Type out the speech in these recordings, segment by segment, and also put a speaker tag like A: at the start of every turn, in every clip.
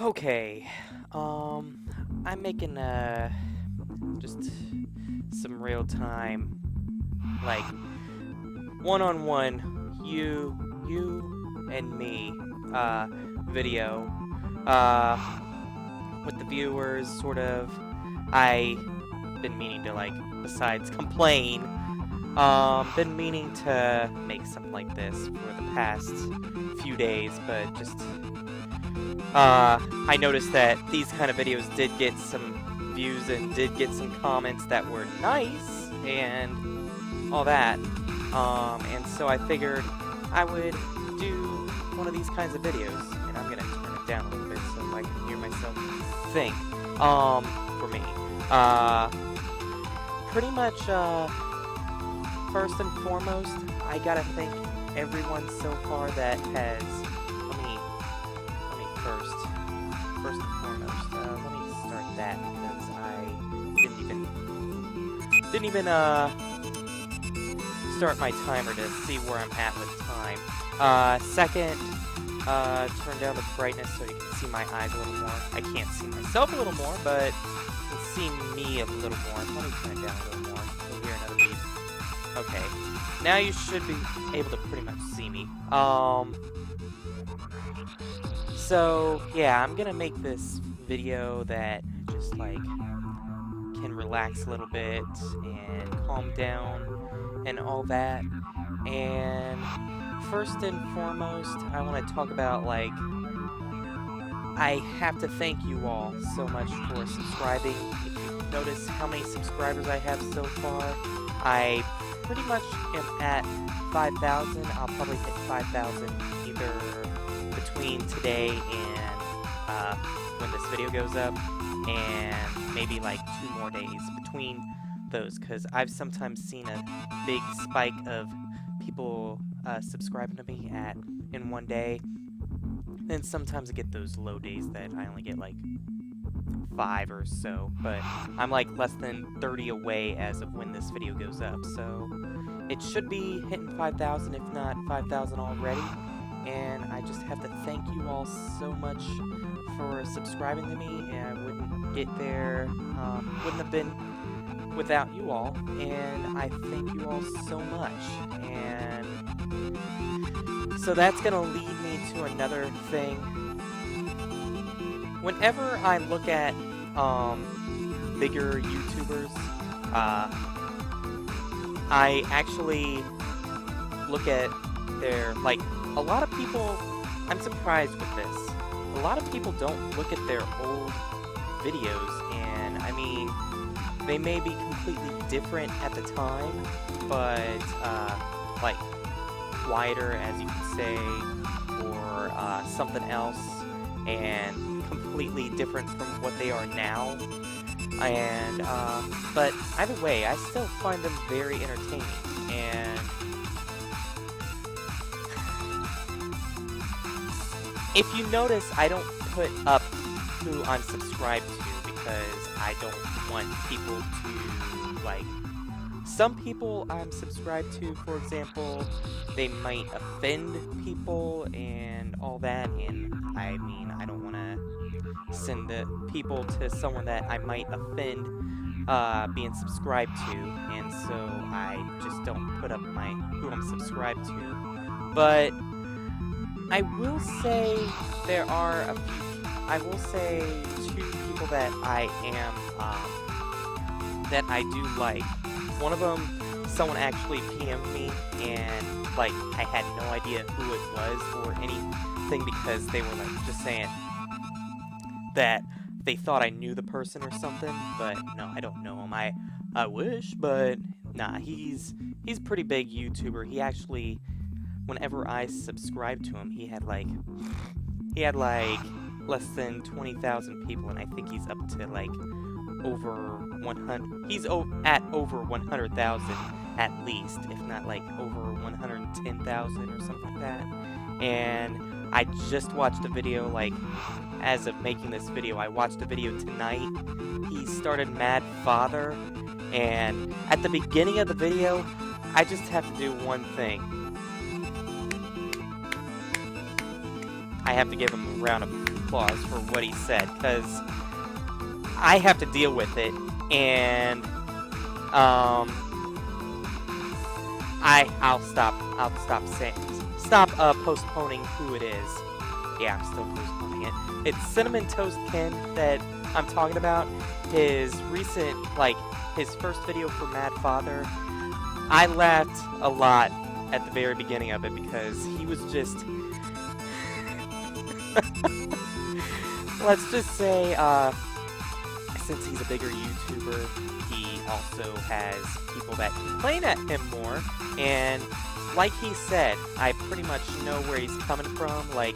A: Okay, I'm making, just some real-time, like, one-on-one, you and me, video, with the viewers, sort of. I've been meaning to, like, besides complain, been meaning to make something like this for the past few days, but just, I noticed that these kind of videos did get some views and did get some comments that were nice and all that. And so I figured I would do one of these kinds of videos, and I'm gonna turn it down a little bit so I can hear myself think. For me, pretty much, first and foremost, I gotta thank everyone so far that has. Let me first and foremost, let me start that because I didn't even start my timer to see where I'm at with time. Second, turn down the brightness so you can see my eyes a little more. I can't see myself a little more, but you can see me a little more. Let me turn it down a little more. You'll hear another beep. Okay, now you should be able to pretty much see me. So yeah, I'm gonna make this video that just like can relax a little bit and calm down and all that. And first and foremost, I want to talk about, like, I have to thank you all so much for subscribing. If you notice how many subscribers I have so far, I pretty much am at 5,000. I'll probably hit 5,000 either between today and when this video goes up, and maybe like 2 more days between those, because I've sometimes seen a big spike of people subscribing to me in one day. Then sometimes I get those low days that I only get like 5 or so, but I'm like less than 30 away as of when this video goes up, so it should be hitting 5,000, if not 5,000 already. And I just have to thank you all so much for subscribing to me, and I wouldn't get there, wouldn't have been without you all, and I thank you all so much. And so that's gonna lead me to another thing. Whenever I look at bigger YouTubers, I actually look at their, like, a lot of people, I'm surprised with this, a lot of people don't look at their old videos, and I mean, they may be completely different at the time, but, like, quieter, as you could say, or, something else, and completely different from what they are now, and, but either way, I still find them very entertaining, and if you notice, I don't put up who I'm subscribed to, because I don't want people to, like, some people I'm subscribed to, for example, they might offend people and all that, and I mean, I don't want to send the people to someone that I might offend being subscribed to, and so I just don't put up who I'm subscribed to. But I will say there are I will say 2 people that I am, that I do like. One of them, someone actually PM'd me, and, like, I had no idea who it was or anything, because they were, like, just saying that they thought I knew the person or something, but no, I don't know him. I wish, but nah, he's a pretty big YouTuber. He actually, whenever I subscribed to him, he had like less than 20,000 people, and I think he's up to like over 100. He's at over 100,000 at least, if not like over 110,000 or something like that. And I just watched a video, like, as of making this video, I watched a video tonight. He started Mad Father, and at the beginning of the video, I just have to do one thing. I have to give him a round of applause for what he said, because I have to deal with it, and I'll stop postponing who it is. Yeah, I'm still postponing it. It's Cinnamon Toast Ken that I'm talking about. His recent, his first video for Mad Father. I laughed a lot at the very beginning of it because he was just... Let's just say, since he's a bigger YouTuber, he also has people that complain at him more, and like he said, I pretty much know where he's coming from. Like,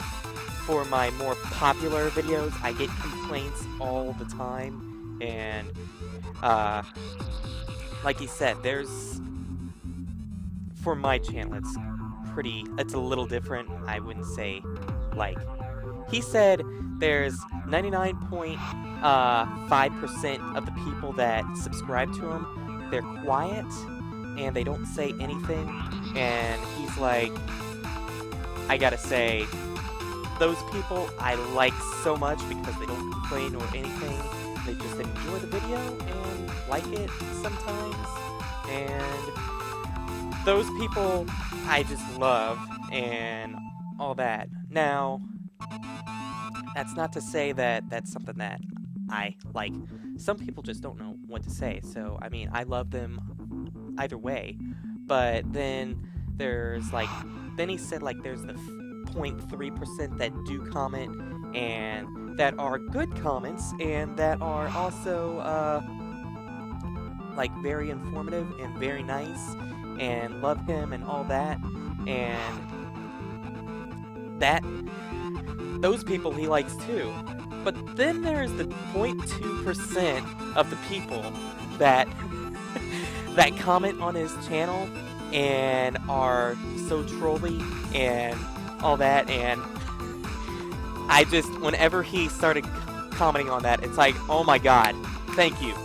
A: for my more popular videos, I get complaints all the time, and, like he said, for my channel, it's a little different. I wouldn't say, he said there's 99.5% of the people that subscribe to him, they're quiet, and they don't say anything, and he's like, I gotta say, those people I like so much because they don't complain or anything, they just enjoy the video and like it sometimes, and those people I just love, and all that. Now, that's not to say that that's something that I like. Some people just don't know what to say, so, I mean, I love them either way, but then there's, then he said, there's the 0.3% that do comment, and that are good comments, and that are also, very informative and very nice, and love him and all that, and those people he likes too. But then there's the 0.2% of the people that that comment on his channel and are so trolly and all that, and I just, whenever he started commenting on that, it's like, oh my god, thank you,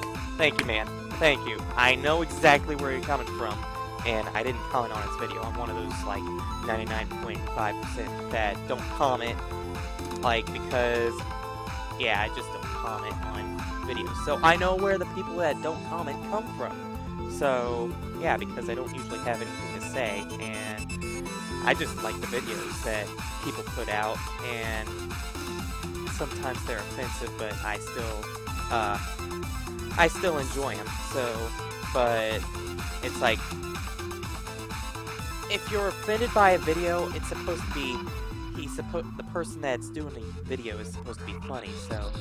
A: man, thank you. I know exactly where you're coming from, and I didn't comment on his video. I'm one of those, 99.5% that don't comment, because, yeah, I just don't comment on videos. So I know where the people that don't comment come from. So, yeah, because I don't usually have anything to say, and I just like the videos that people put out, and sometimes they're offensive, but I still enjoy them. So, but it's like, if you're offended by a video, it's supposed to be, the person that's doing the video is supposed to be funny, so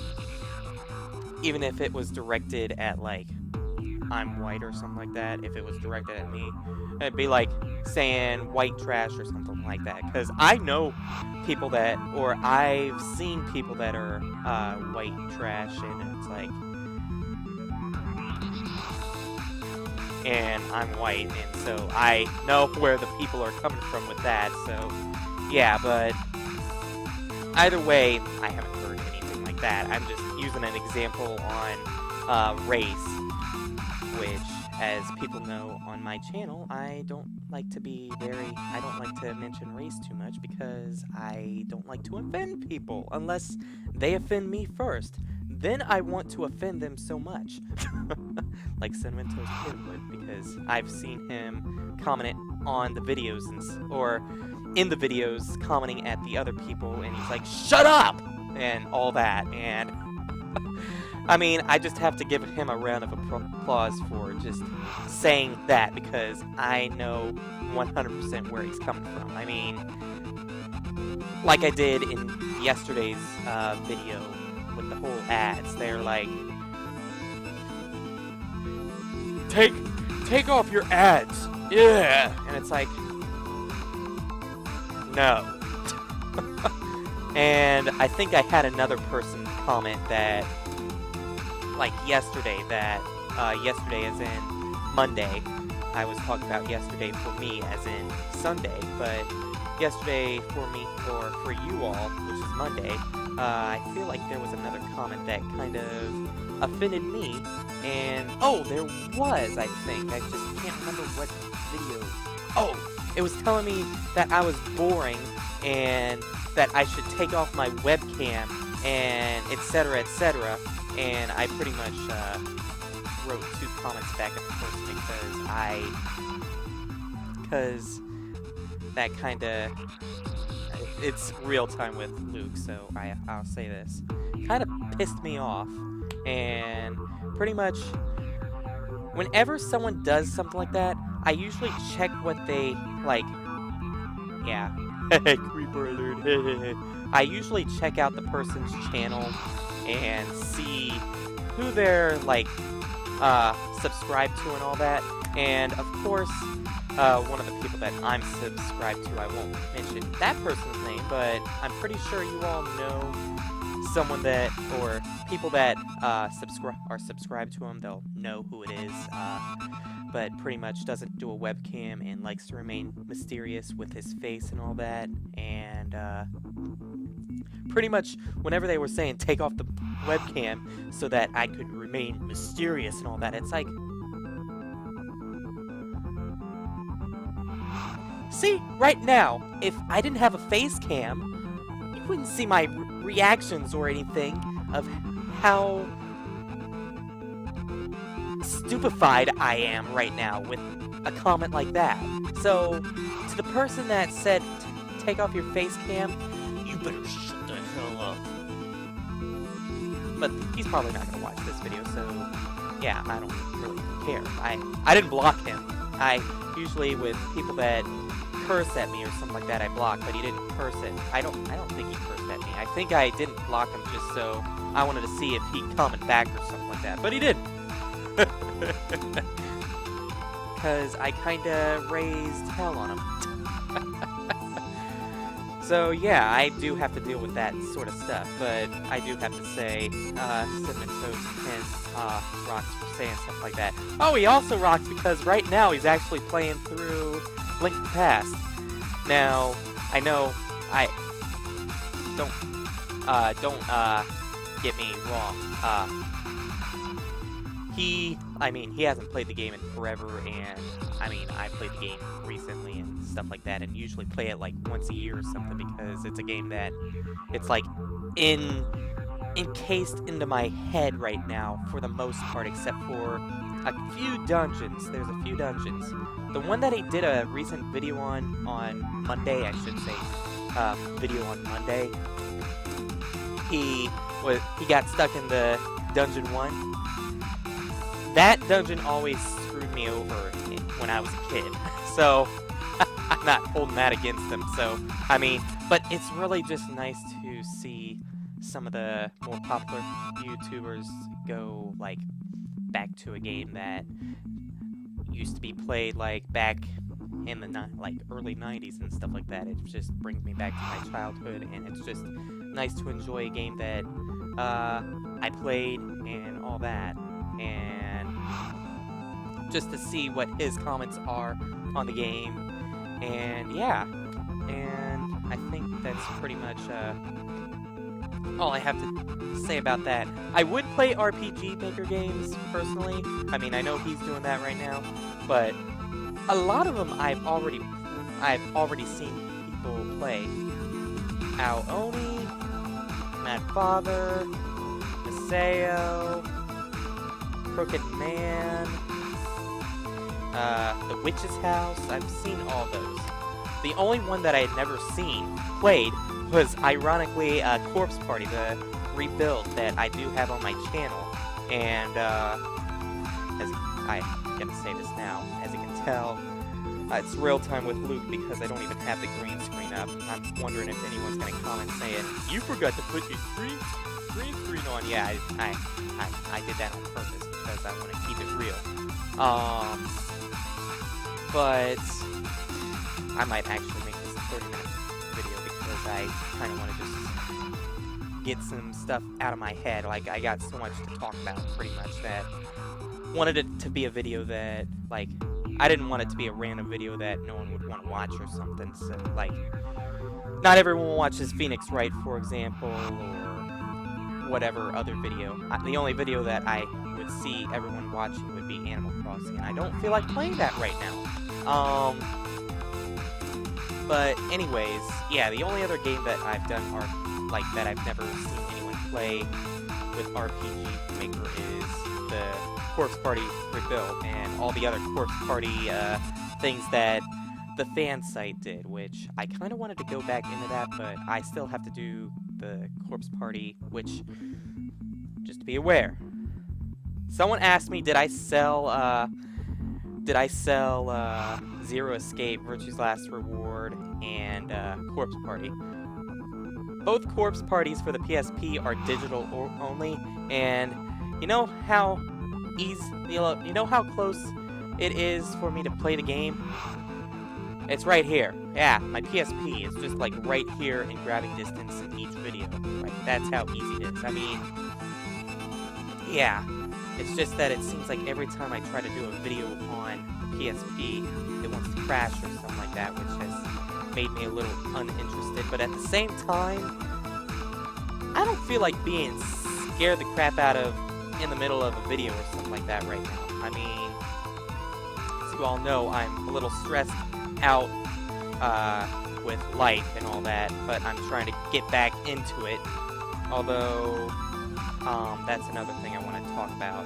A: even if it was directed at, I'm white or something like that, if it was directed at me, it'd be saying white trash or something like that, because I know people that, or I've seen people that are white trash, and it's and I'm white, and so I know where the people are coming from with that, so yeah, but either way, I haven't heard anything like that. I'm just using an example on race, which, as people know on my channel, I don't like to mention race too much because I don't like to offend people unless they offend me first. Then I want to offend them so much. Like Cinnamon Toast Ken would, because I've seen him comment on the videos, or in the videos commenting at the other people, and he's like, shut up! And all that, and I mean, I just have to give him a round of applause for just saying that, because I know 100% where he's coming from. I mean, like I did in yesterday's video with the whole ads, they're like, take off your ads, yeah! And it's like, no. And I think I had another person comment that, yesterday, yesterday as in Monday. I was talking about yesterday for me as in Sunday, but yesterday for me, or for you all, which is Monday, I feel like there was another comment that kind of offended me, and, oh, there was, I think. I just can't remember what video. Oh, it was telling me that I was boring, and that I should take off my webcam and etc., etc. And I pretty much wrote 2 comments back at the person because that kind of, it's real time with Luke, so I'll say this, kind of pissed me off. And pretty much whenever someone does something like that, I usually check what they like. Yeah. Creeper alert. I usually check out the person's channel and see who they're like subscribed to and all that. And of course, one of the people that I'm subscribed to, I won't mention that person's name, but I'm pretty sure you all know someone that, or people that are subscribed to him. They'll know who it is, but pretty much doesn't do a webcam and likes to remain mysterious with his face and all that. And pretty much whenever they were saying take off the webcam so that I could remain mysterious and all that, it's like, see, right now, if I didn't have a face cam, you wouldn't see my reactions or anything of how stupefied I am right now with a comment like that. So, to the person that said, take off your face cam, you better shut the hell up. But he's probably not going to watch this video, so yeah, I don't really care. I didn't block him. I usually, with people that curse at me or something like that, I block, but he didn't curse at me. I don't think he cursed at me. I think I didn't block him just so I wanted to see if he'd comment back or something like that, but he didn't. Because I kinda raised hell on him. So yeah, I do have to deal with that sort of stuff, but I do have to say, Cinnamon Toast Pence rocks for saying stuff like that. Oh, he also rocks because right now he's actually playing through Link to the Past. Now, I know, don't get me wrong, he hasn't played the game in forever, and, I played the game recently and stuff like that, and usually play it, like, once a year or something, because it's a game that, it's, like, encased into my head right now, for the most part, except for a few dungeons. There's a few dungeons. The one that he did a recent video on Monday, I should say, video on Monday, he got stuck in the dungeon 1. That dungeon always screwed me over when I was a kid, so I'm not holding that against him. So, but it's really just nice to see some of the more popular YouTubers go, like, back to a game that used to be played, like, back in the early 90s and stuff like that. It just brings me back to my childhood, and it's just nice to enjoy a game that I played and all that, and just to see what his comments are on the game. And yeah, and I think that's pretty much all I have to say about that. I would play RPG Maker games, personally. I know he's doing that right now, but a lot of them I've already seen people play. Aoni, Mad Father, Maseo, Crooked Man, The Witch's House. I've seen all those. The only one that I had never seen played was, ironically, Corpse Party, the rebuild that I do have on my channel. And, as I gotta say this now, as you can tell, it's real time with Luke because I don't even have the green screen up. I'm wondering if anyone's gonna comment saying, you forgot to put your green screen on. Yeah, I did that on purpose because I want to keep it real. But I might actually make this a 30-minute video because I kind of want to just get some stuff out of my head. Like, I got so much to talk about, pretty much, that wanted it to be a video that, like, I didn't want it to be a random video that no one would want to watch or something. So, like, not everyone watches Phoenix Wright, for example, or whatever other video. The only video that I would see everyone watching would be Animal Crossing, and I don't feel like playing that right now. But anyways, yeah, the only other game that I've done, or like that I've never seen anyone play with RPG Maker is the Corpse Party rebuild and all the other Corpse Party things that the fan site did, which I kind of wanted to go back into that, but I still have to do the Corpse Party, which, just to be aware, someone asked me, did I sell Zero Escape, Virtue's Last Reward, and Corpse Party. Both Corpse Parties for the PSP are digital only, and you know how you know how close it is for me to play the game? It's right here. Yeah, my PSP is just like right here in grabbing distance in each video. Like, that's how easy it is. I mean, yeah. It's just that it seems like every time I try to do a video on PSP, it wants to crash or something like that, which has made me a little uninterested. But at the same time, I don't feel like being scared the crap out of in the middle of a video or something like that right now. I mean, as you all know, I'm a little stressed out with life and all that, but I'm trying to get back into it. Although, that's another thing I want to talk about.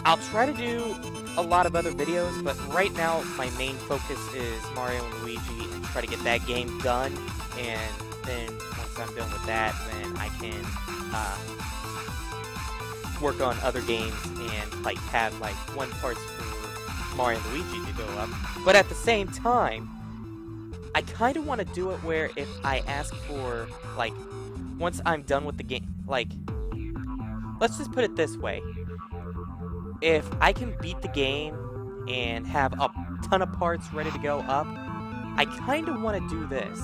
A: I'll try to do a lot of other videos, but right now my main focus is Mario and Luigi and try to get that game done, and then once I'm done with that, then I can work on other games and like have like one parts for Mario and Luigi to go up. But at the same time, I kind of want to do it where if I ask for, like, once I'm done with the game, like, let's just put it this way. If I can beat the game and have a ton of parts ready to go up, I kind of want to do this,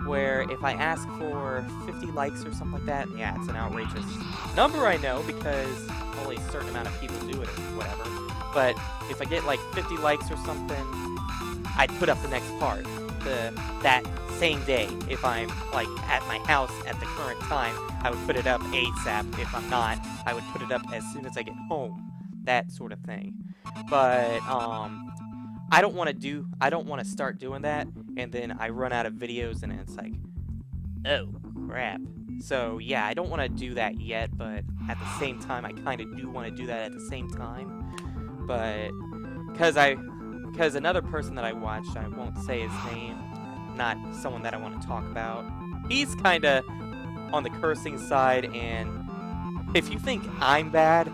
A: where if I ask for 50 likes or something like that, yeah, it's an outrageous number, I know, because only a certain amount of people do it or whatever, but if I get like 50 likes or something, I'd put up the next part that same day. If I'm like at my house at the current time, I would put it up ASAP. If I'm not, I would put it up as soon as I get home. That sort of thing. But I don't want to start doing that and then I run out of videos and it's like, oh crap. So yeah, I don't want to do that yet, but at the same time I kind of do want to do that at the same time. But because another person that I watched, I won't say his name, not someone that I want to talk about, he's kind of on the cursing side, and if you think I'm bad,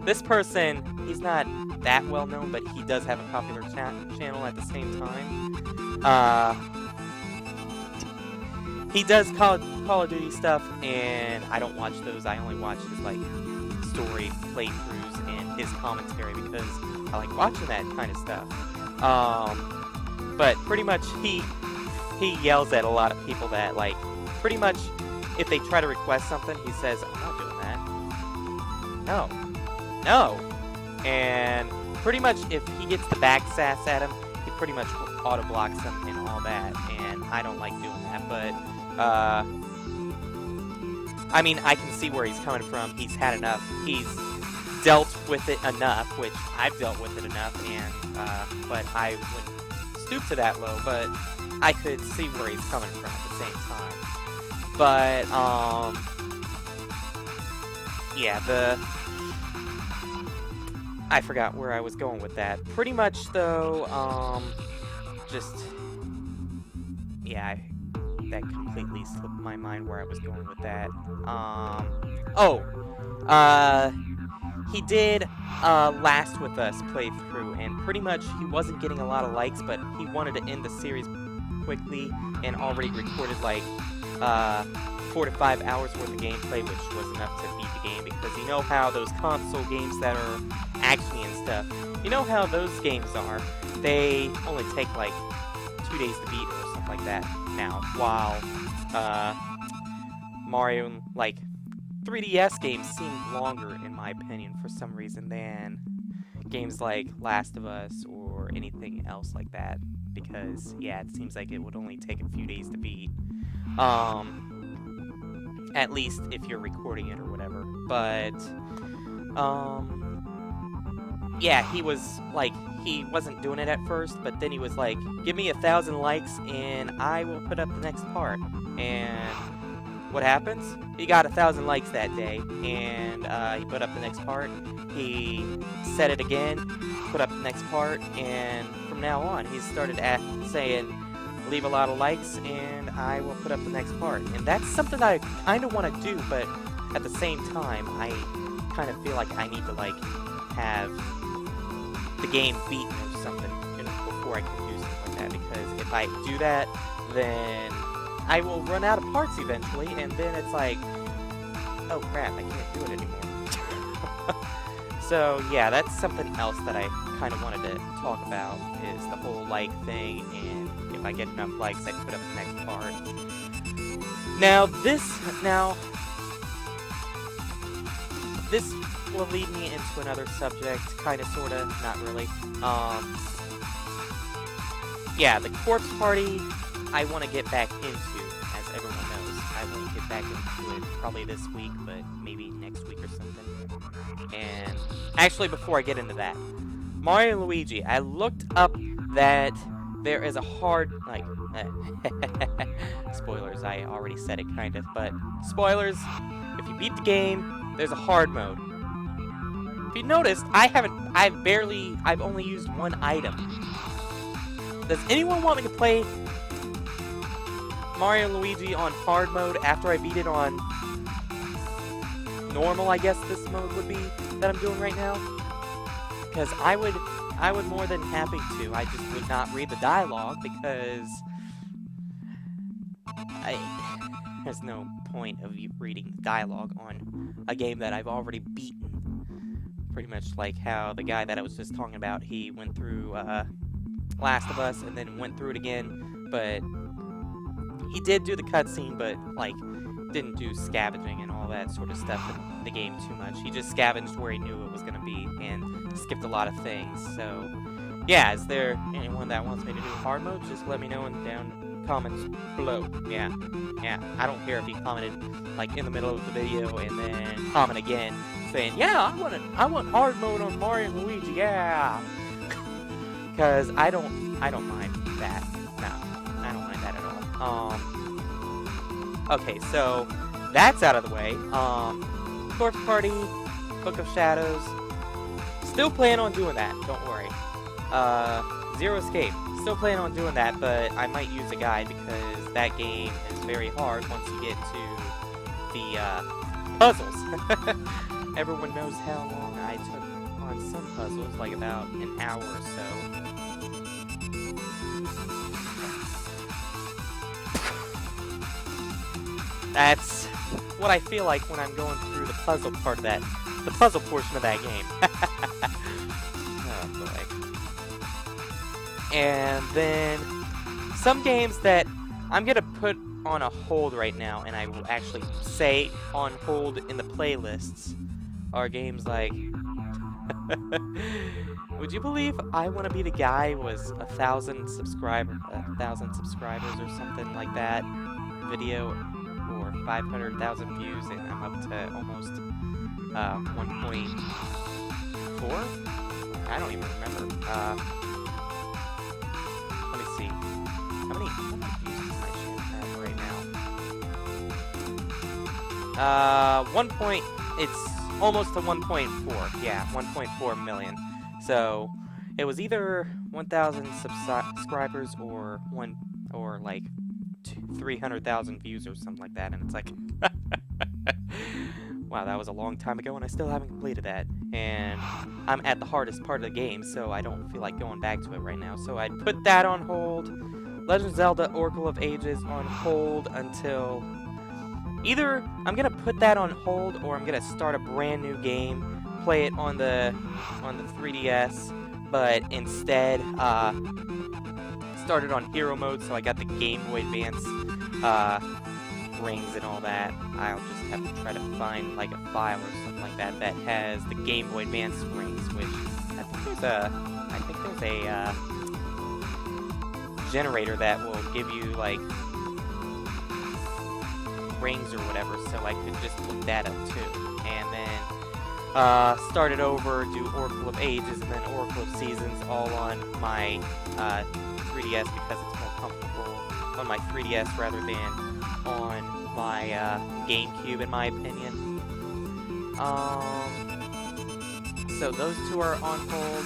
A: this person, he's not that well known, but he does have a popular channel at the same time. He does Call of Duty stuff, and I don't watch those. I only watch his like story playthroughs and his commentary because I like watching that kind of stuff. But pretty much he yells at a lot of people that, like, pretty much if they try to request something, he says, I'm not doing that. No. And pretty much if he gets the back sass at him, he pretty much auto blocks him and all that, and I don't like doing that. But I mean, I can see where he's coming from. He's had enough. He's dealt with it enough, which I've dealt with it enough, and but I wouldn't stoop to that low, but I could see where he's coming from at the same time. But yeah, I forgot where I was going with that. Pretty much though, that completely slipped my mind where I was going with that. He did Last With Us playthrough, and pretty much he wasn't getting a lot of likes, but he wanted to end the series quickly and already recorded like 4 to 5 hours worth of gameplay, which was enough to beat the game, because you know how those console games that are actiony and stuff, you know how those games are, they only take like 2 days to beat or something like that now, while Mario and like 3DS games seem longer, in my opinion, for some reason, than games like Last of Us or anything else like that. Because, yeah, it seems like it would only take a few days to beat. At least if you're recording it or whatever. But, yeah, he was, like, he wasn't doing it at first, but then he was like, give me 1,000 likes and I will put up the next part. And what happens? He got 1,000 likes that day, and he put up the next part. He said it again, put up the next part, and from now on, he's started saying, leave a lot of likes, and I will put up the next part. And that's something I kind of want to do, but at the same time, I kind of feel like I need to, like, have the game beaten or something, you know, before I can do something like that. Because if I do that, then I will run out of parts eventually, and then it's like, oh crap, I can't do it anymore. So yeah, that's something else that I kind of wanted to talk about, is the whole like thing, and if I get enough likes, I can put up the next part. Now this will lead me into another subject, kind of, sort of, not really. Yeah, the corpse party I want to get back into, as everyone knows. I won't get back into it probably this week, but maybe next week or something. And actually, before I get into that, Mario and Luigi, I looked up that there is a hard, like, spoilers, I already said it, kind of, but spoilers, if you beat the game, there's a hard mode. If you noticed, I've only used one item. Does anyone want me to play Mario and Luigi on hard mode after I beat it on normal, I guess this mode would be, that I'm doing right now? Because I would more than happy to. I just would not read the dialogue, because there's no point of you reading dialogue on a game that I've already beaten. Pretty much like how the guy that I was just talking about, he went through Last of Us and then went through it again, but he did do the cutscene, but like didn't do scavenging and all that sort of stuff in the game too much. He just scavenged where he knew it was going to be and skipped a lot of things. So yeah, is there anyone that wants me to do hard mode? Just let me know in the down comments below. Yeah, I don't care if he commented like in the middle of the video and then comment again saying, yeah, I want hard mode on Mario and Luigi, yeah. Because I don't mind that. No, I don't mind that at all. Okay, so that's out of the way. Corpse Party, Book of Shadows. Still plan on doing that, don't worry. Zero Escape. Still plan on doing that, but I might use a guide because that game is very hard once you get to the puzzles. Everyone knows how long I took on some puzzles, like about an hour or so. That's what I feel like when I'm going through the puzzle part of that, the puzzle portion of that game. Oh boy. And then some games that I'm gonna put on a hold right now, and I will actually say on hold in the playlists, are games like would you believe I Want to Be the Guy was 1,000 subscribers or something like that video, or 500,000 views, and I'm up to almost 1.4? I don't even remember. Let me see. How many views does my channel have right now? It's almost to 1.4. Yeah, 1.4 million. So it was either 1,000 subscribers or like 300,000 views or something like that, and it's like, wow, that was a long time ago, and I still haven't completed that. And I'm at the hardest part of the game, so I don't feel like going back to it right now. So I'd put that on hold. Legend of Zelda: Oracle of Ages on hold until either I'm gonna put that on hold, or I'm gonna start a brand new game, play it on the 3DS, but instead started on hero mode, so I got the Game Boy Advance rings and all that. I'll just have to try to find like a file or something like that that has the Game Boy Advance rings, which I think there's a generator that will give you like rings or whatever, so I could just look that up too. And then start it over, do Oracle of Ages and then Oracle of Seasons all on my 3DS because it's more comfortable on my 3DS rather than on my GameCube, in my opinion. So those two are on hold.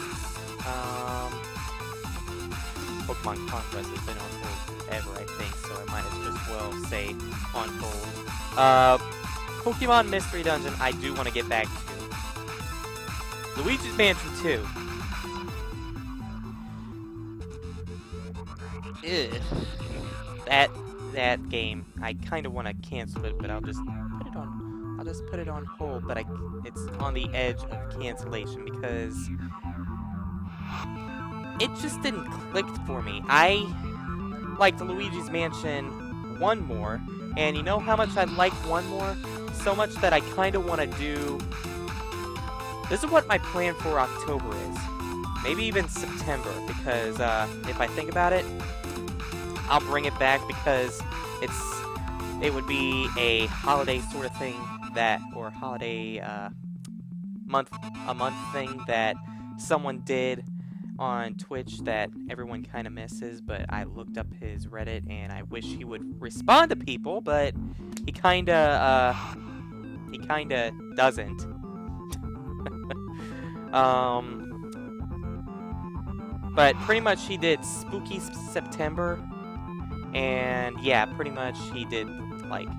A: Pokemon Conquest has been on hold forever, I think, so I might as just well say on hold. Pokemon Mystery Dungeon, I do want to get back to. Luigi's Mansion 2. Ugh. That game, I kind of want to cancel it, but I'll just put it on hold. But it's on the edge of cancellation because it just didn't click for me. I liked Luigi's Mansion 1 more, and you know how much I like 1 more? So much that I kind of want to do. This is what my plan for October is. Maybe even September, because if I think about it, I'll bring it back because it would be a holiday sort of thing or holiday a month thing that someone did on Twitch that everyone kind of misses, but I looked up his Reddit and I wish he would respond to people, but he kind of doesn't. But pretty much he did Spooky September. And yeah, pretty much he did, like,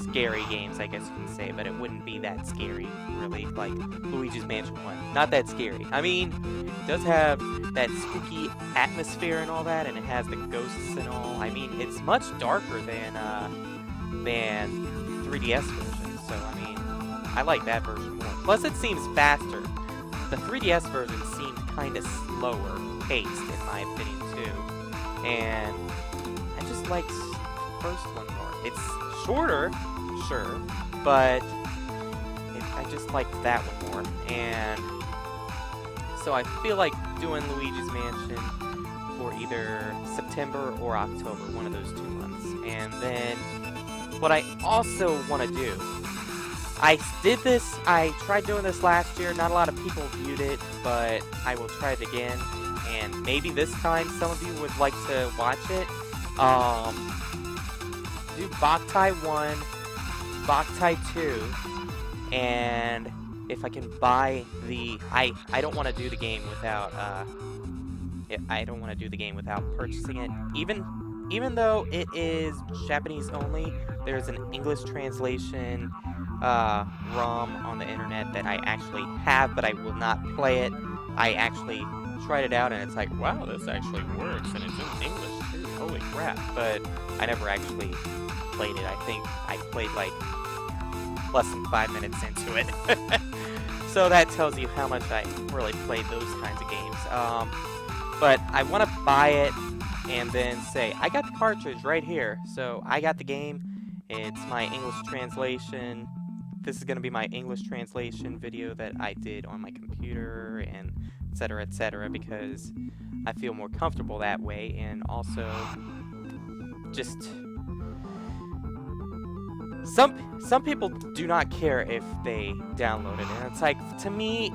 A: scary games, I guess you can say, but it wouldn't be that scary, really, like Luigi's Mansion 1. Not that scary. I mean, it does have that spooky atmosphere and all that, and it has the ghosts and all. I mean, it's much darker than 3DS version, so, I mean, I like that version more. Plus, it seems faster. The 3DS version seemed kind of slower paced, in my opinion, too. And I just liked the first one more. It's shorter, sure, but I just liked that one more. And so I feel like doing Luigi's Mansion for either September or October, one of those 2 months. And then what I also want to do, I tried doing this last year. Not a lot of people viewed it, but I will try it again. And maybe this time some of you would like to watch it. Do Boktai 1, Boktai 2, and if I can buy the... I don't want to do the game without... I don't want to do the game without purchasing it. Even though it is Japanese only, there's an English translation ROM on the internet that I actually have, but I will not play it. I actually tried it out and it's like, wow, this actually works and it's in English too, holy crap. But I never actually played it. I think I played like less than 5 minutes into it. So that tells you how much I really played those kinds of games. But I want to buy it and then say, I got the cartridge right here, so I got the game. It's my English translation. This is going to be my English translation video that I did on my computer and etc., because I feel more comfortable that way, and also just some people do not care if they download it, and it's like, to me,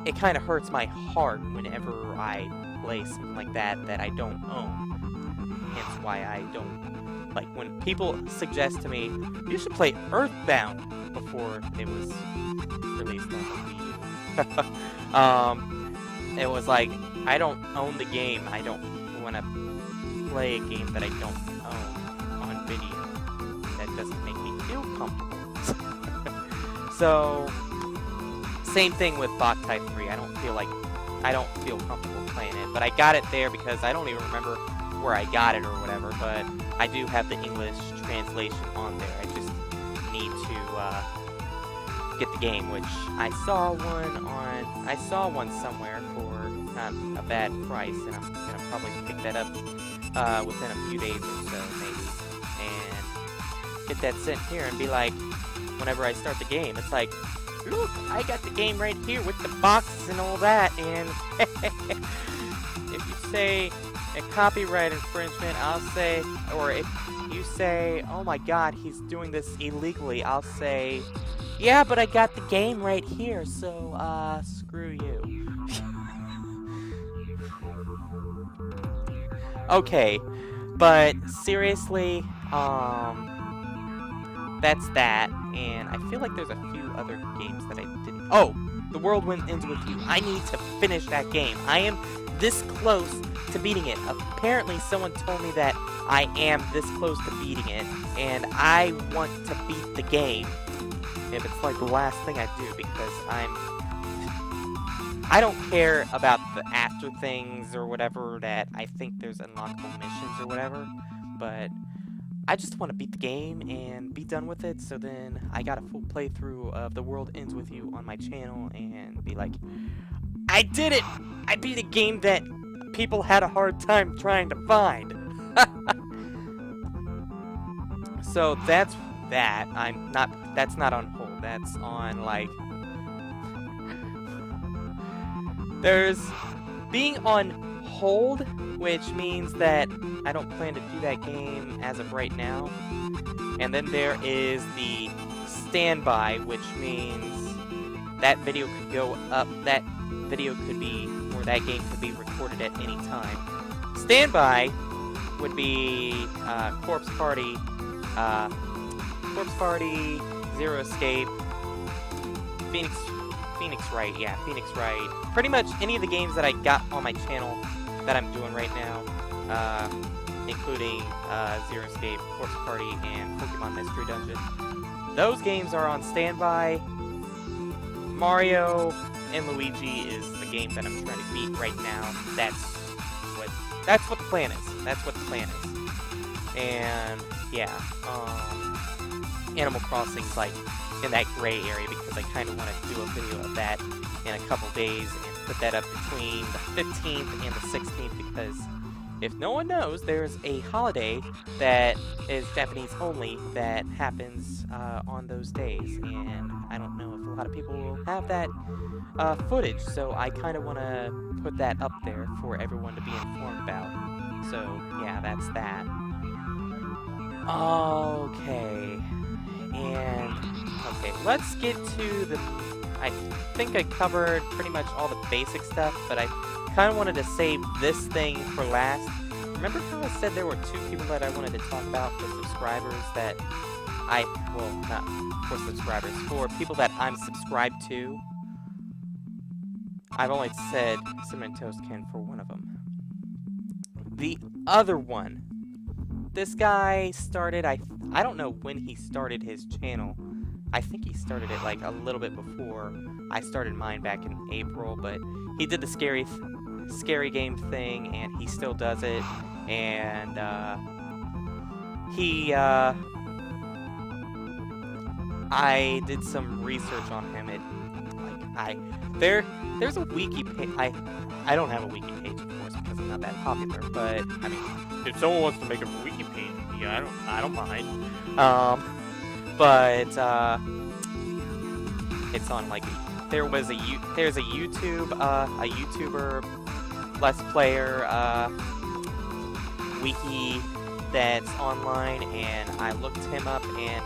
A: it kind of hurts my heart whenever I play something like that I don't own. Hence why I don't, like, when people suggest to me, you should play Earthbound before it was released on the Wii U. It was like, I don't own the game. I don't want to play a game that I don't own on video. That doesn't make me feel comfortable. So, same thing with Boktai 3. I don't feel comfortable playing it. But I got it there because I don't even remember where I got it or whatever. But I do have the English translation on there. I just need to get the game, which I saw one somewhere for not a bad price, and I'm gonna probably pick that up within a few days or so, maybe, and get that sent here and be like, whenever I start the game, it's like, look, I got the game right here with the boxes and all that, and if you say a copyright infringement, I'll say, or if you say, oh my god, he's doing this illegally, I'll say, yeah, but I got the game right here, so, screw you. Okay, but seriously, that's that. And I feel like there's a few other games that I didn't. Oh, The World Ends With You. I need to finish that game. I am this close to beating it. Apparently, someone told me that I am this close to beating it, and I want to beat the game. If it's like the last thing I do, because I don't care about the after things or whatever that I think there's unlockable missions or whatever, but I just want to beat the game and be done with it, so then I got a full playthrough of The World Ends With You on my channel and be like, I did it! I beat a game that people had a hard time trying to find. So that's that. That's not on hold. That's on, like, there's being on hold, which means that I don't plan to do that game as of right now. And then there is the standby, which means that video could go up, that video could be, or that game could be recorded at any time. Standby would be Corpse Party, Zero Escape, Phoenix Wright, yeah, Phoenix Wright. Pretty much any of the games that I got on my channel that I'm doing right now, including Zero Escape, Corpse Party, and Pokemon Mystery Dungeon. Those games are on standby. Mario and Luigi is the game that I'm trying to beat right now. That's what the plan is. That's what the plan is. And yeah, Animal Crossing's like in that gray area because I kind of want to do a video of that in a couple days and put that up between the 15th and the 16th, because if no one knows, there's a holiday that is Japanese only that happens on those days, and I don't know if a lot of people will have that footage, so I kind of want to put that up there for everyone to be informed about. So yeah, that's that. Okay, let's get to the, I think I covered pretty much all the basic stuff, but I kind of wanted to save this thing for last. Remember how I said there were two people that I wanted to talk about for subscribers that well, not for subscribers, for people that I'm subscribed to? I've only said Cinnamon Toast Can for one of them. The other one, this guy started, I don't know when he started his channel. I think he started it like a little bit before I started mine back in April, but he did the scary game thing, and he still does it. And I did some research on him. There's a wiki page. I don't have a wiki page, of course, because I'm not that popular. But I mean, if someone wants to make a wiki page, yeah, I don't mind. But it's on like there's a YouTuber Let's Player wiki that's online, and I looked him up, and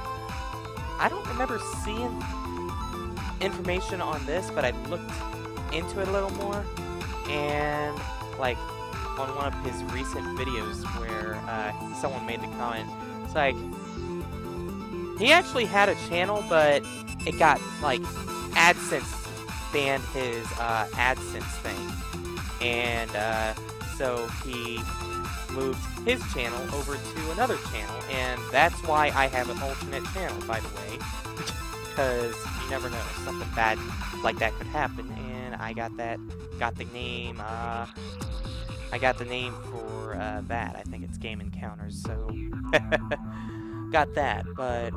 A: I don't remember seeing information on this, but I looked into it a little more, and like on one of his recent videos where someone made the comment, it's like he actually had a channel, but it got like AdSense banned his AdSense thing, and so he moved his channel over to another channel, and that's why I have an alternate channel, by the way, because you never know, something bad like that could happen. And I got the name for that. I think it's Game Encounters, so got that. But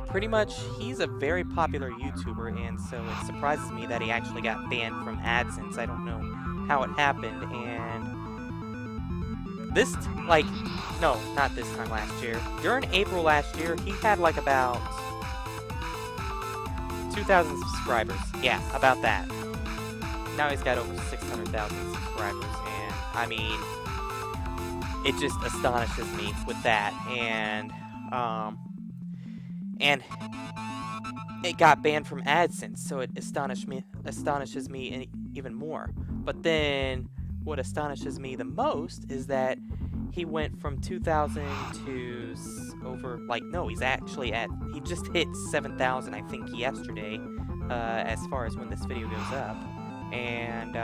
A: pretty much he's a very popular YouTuber, and so it surprises me that he actually got banned from AdSense. I don't know how it happened, and this, like, no, not this time last year. During April last year, he had like about 2,000 subscribers. Yeah, about that. Now he's got over 600,000 subscribers, and I mean, it just astonishes me with that. And it got banned from AdSense, so it astonishes me even more. But then what astonishes me the most is that he went from 2,000 to he just hit 7,000, I think, yesterday, as far as when this video goes up. And,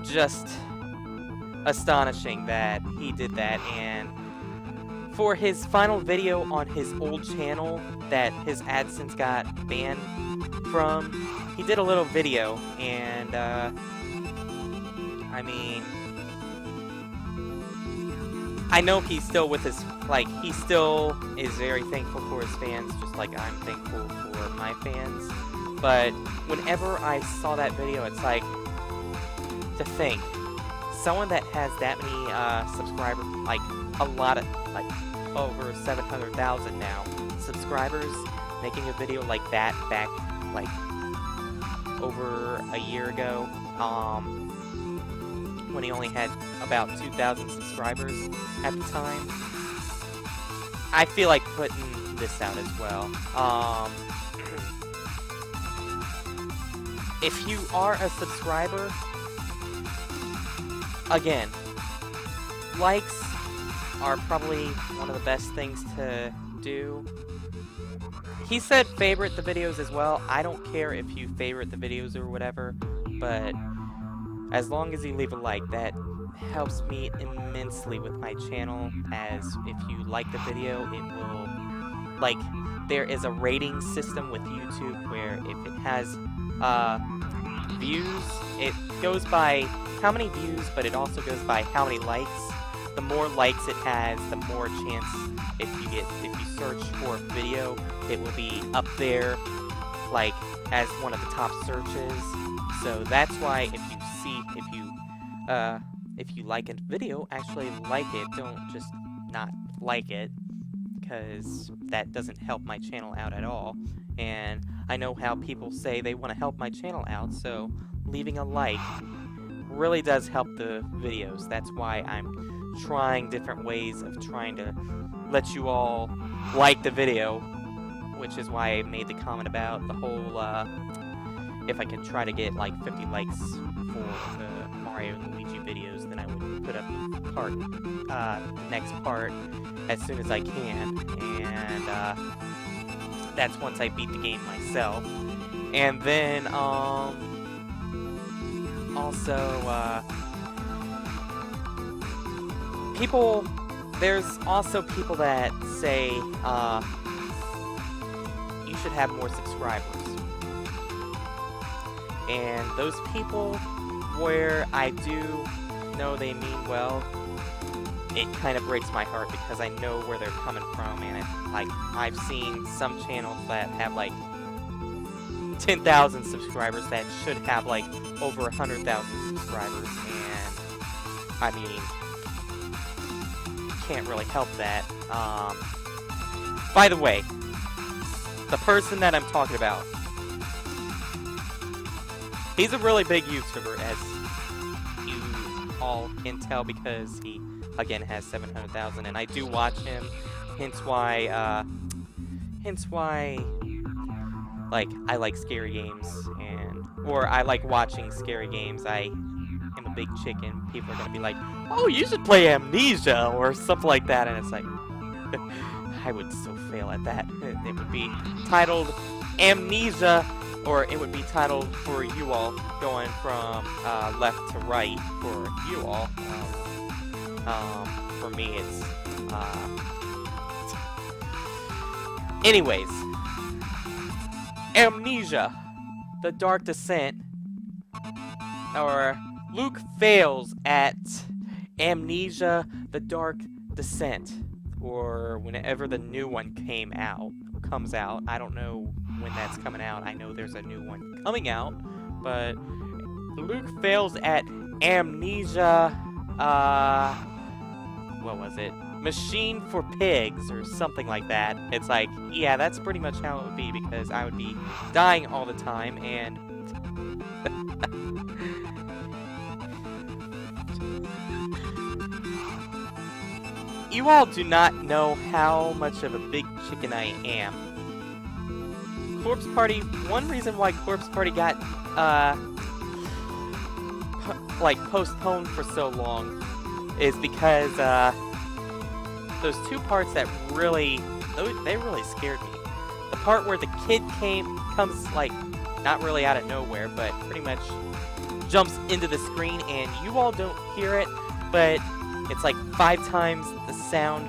A: just astonishing that he did that. And for his final video on his old channel that his AdSense got banned from, he did a little video, and, I mean, I know he's still with his, he still is very thankful for his fans, just like I'm thankful for my fans. But whenever I saw that video, it's like, to think, someone that has that many subscribers, a lot of, over 700,000 now subscribers, making a video like that back, over a year ago, when he only had about 2,000 subscribers at the time. I feel like putting this out as well. If you are a subscriber, again, likes are probably one of the best things to do. He said favorite the videos as well. I don't care if you favorite the videos or whatever, but as long as you leave a like, that helps me immensely with my channel, as if you like the video, it will, there is a rating system with YouTube where if it has, views, it goes by how many views, but it also goes by how many likes. The more likes it has, the more chance, if you search for a video, it will be up there, as one of the top searches. So that's why if you like a video, actually like it. Don't just not like it, because that doesn't help my channel out at all. And I know how people say they want to help my channel out, so leaving a like really does help the videos. That's why I'm trying different ways of trying to let you all like the video, which is why I made the comment about the whole, if I could try to get 50 likes for the Mario and Luigi videos, then I would put up the next part as soon as I can, and that's once I beat the game myself. And then, also, there's also people that say, you should have more subscribers. And those people, where I do know they mean well, it kind of breaks my heart, because I know where they're coming from, and I've seen some channels that have 10,000 subscribers that should have over 100,000 subscribers, and I mean, can't really help that. By the way, the person that I'm talking about, he's a really big YouTuber, as you all can tell, because he, again, has 700,000, and I do watch him, hence why, I like scary games, or I like watching scary games. I am a big chicken. People are gonna be like, oh, you should play Amnesia, or something like that, and it's like, I would so fail at that. It would be titled Amnesia, or it would be titled, for you all, going from left to right for you all. For me, it's anyways, Amnesia, The Dark Descent, or Luke fails at Amnesia, The Dark Descent, or whenever the new one comes out. I don't know when that's coming out. I know there's a new one coming out, but Luke fails at Amnesia, what was it? Machine for Pigs, or something like that. It's like, yeah, that's pretty much how it would be, because I would be dying all the time, and you all do not know how much of a big chicken I am. Corpse Party, one reason why Corpse Party got, postponed for so long is because those two parts that they really scared me. The part where the kid comes like not really out of nowhere, but pretty much jumps into the screen and you all don't hear it, but it's like 5 times the sound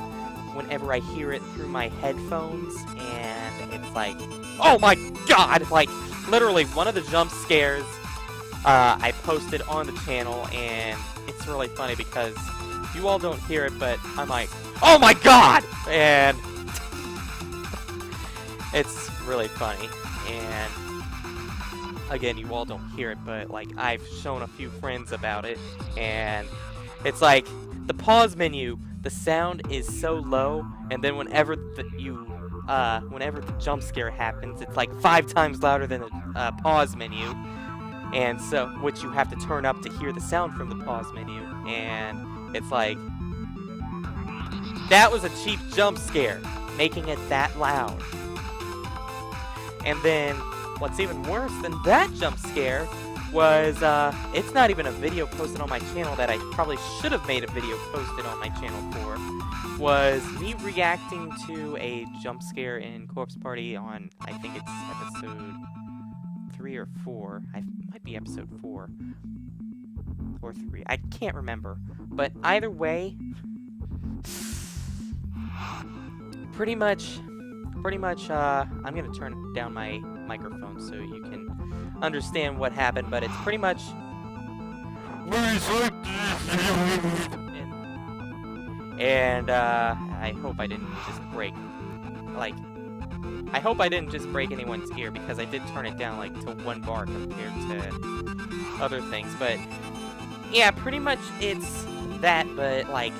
A: whenever I hear it through my headphones, and it's like, oh my god! Like, literally, one of the jump scares I posted on the channel, and it's really funny because you all don't hear it, but I'm like, oh my god! And it's really funny, and again, you all don't hear it, but like, I've shown a few friends about it, and it's like, the pause menu, the sound is so low, and then whenever the jump scare happens, it's like 5 times louder than the pause menu, and so, which you have to turn up to hear the sound from the pause menu, and it's like, that was a cheap jump scare, making it that loud. And then, what's even worse than that jump scare was, it's not even a video posted on my channel that I probably should have made a video posted on my channel for, was me reacting to a jump scare in Corpse Party on, I think it's episode 3 or 4, might be episode 4, or 3, I can't remember, but either way, pretty much, I'm gonna turn down my microphone so you can understand what happened, but it's pretty much and I hope I didn't just break, like, I hope I didn't just break anyone's ear, because I did turn it down like to 1 bar compared to other things, but yeah, pretty much it's that, but like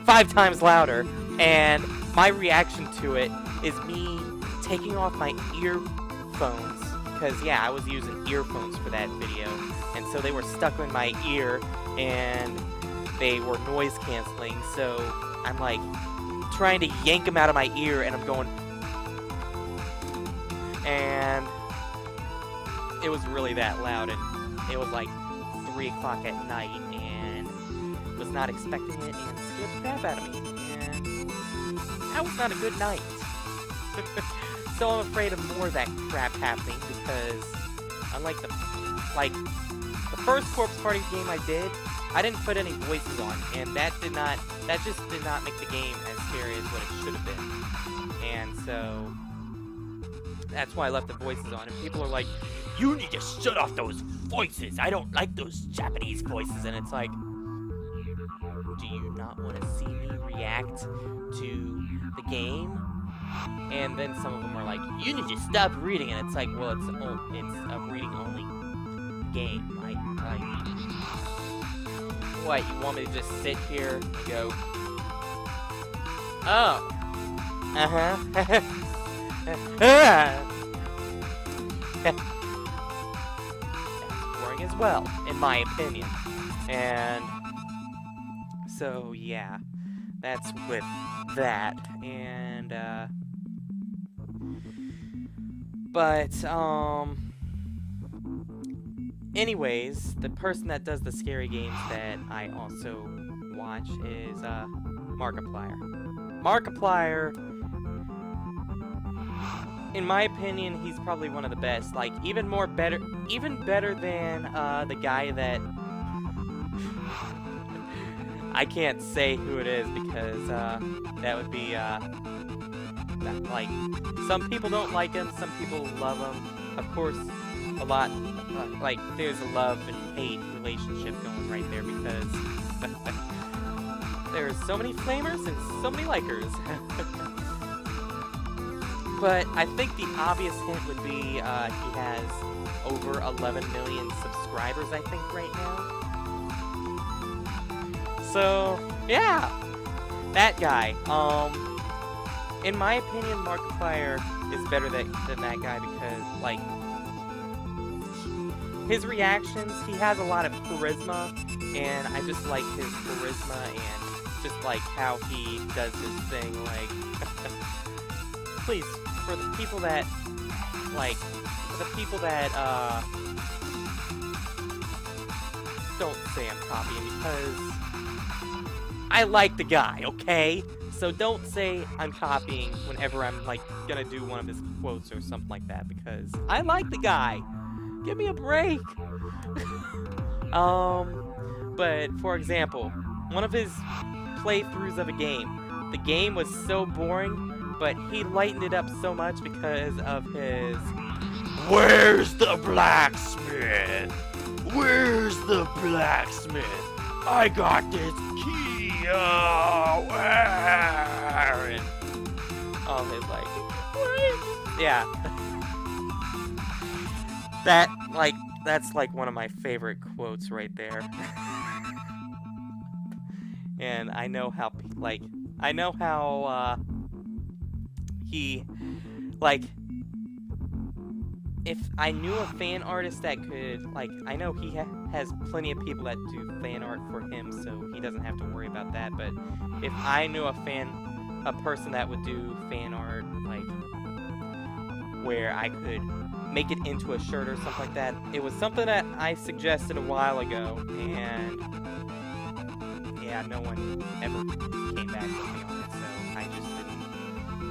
A: 5 times louder, and my reaction to it is me taking off my earphones, because yeah, I was using earphones for that video, and so they were stuck in my ear, and they were noise canceling, so I'm like trying to yank them out of my ear, and I'm going, and it was really that loud, and it was like 3 o'clock at night, and was not expecting it, and scared the crap out of me, and that was not a good night. So I'm afraid of more of that crap happening, because unlike the first Corpse Party game I did, I didn't put any voices on, and that just did not make the game as scary as what it should have been. And so that's why I left the voices on, and people are like, you need to shut off those voices, I don't like those Japanese voices, and it's like, do you not want to see me react to the game? And then some of them are like, you need to stop reading, and it's like, well, it's a reading-only game. What, you want me to just sit here and go, oh, that's boring as well, in my opinion. And so, yeah, that's with that, and, but, anyways, the person that does the scary games that I also watch is, Markiplier. Markiplier, in my opinion, he's probably one of the best, like, even better than, the guy that, I can't say who it is, because, that would be, like, some people don't like him, some people love him, of course, a lot, like, there's a love and hate relationship going right there, because there's so many flamers and so many likers. But I think the obvious hint would be, he has over 11 million subscribers, I think, right now. So, yeah, that guy. In my opinion, Markiplier is better than that guy, because, like, his reactions, he has a lot of charisma, and I just like his charisma, and just like how he does his thing, like, please, for the people that, don't say I'm copying, because I like the guy, okay? So don't say I'm copying whenever I'm, like, gonna do one of his quotes or something like that, because I like the guy. Give me a break. But, for example, one of his playthroughs of a game, the game was so boring, but he lightened it up so much because of his... Where's the blacksmith? Where's the blacksmith? I got this key. Oh, where? And all his like, yeah. That's like one of my favorite quotes right there. And I know how he like. If I knew a fan artist that could, like, I know he has plenty of people that do fan art for him, so he doesn't have to worry about that, but if I knew a person that would do fan art, like, where I could make it into a shirt or something like that, it was something that I suggested a while ago, and, yeah, no one ever came back with me on it,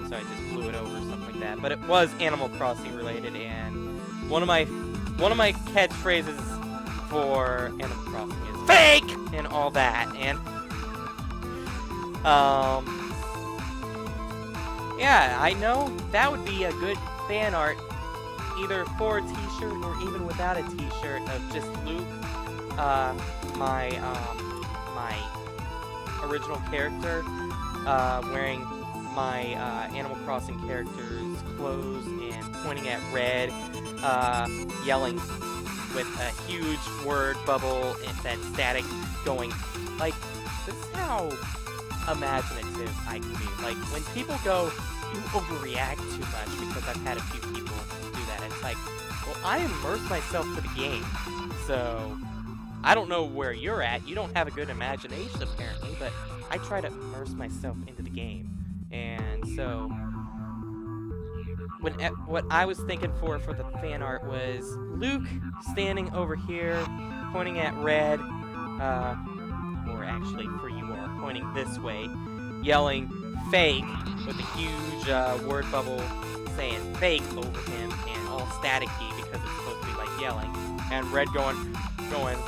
A: so I just blew it over or something like that. But it was Animal Crossing related, and one of my catchphrases for Animal Crossing is fake and all that. And yeah, I know that would be a good fan art, either for a t-shirt or even without a t-shirt, of just Luke, my original character, wearing my Animal Crossing character's clothes and pointing at Red, yelling with a huge word bubble and that static going. Like, this is how imaginative I can be. Like, when people go, you overreact too much, because I've had a few people do that. It's like, well, I immerse myself to the game, so I don't know where you're at. You don't have a good imagination, apparently, but I try to immerse myself into the game. And so, what I was thinking for the fan art was Luke standing over here, pointing at Red, or actually, for you all, pointing this way, yelling fake with a huge word bubble saying fake over him, and all staticky because it's supposed to be like yelling, and Red going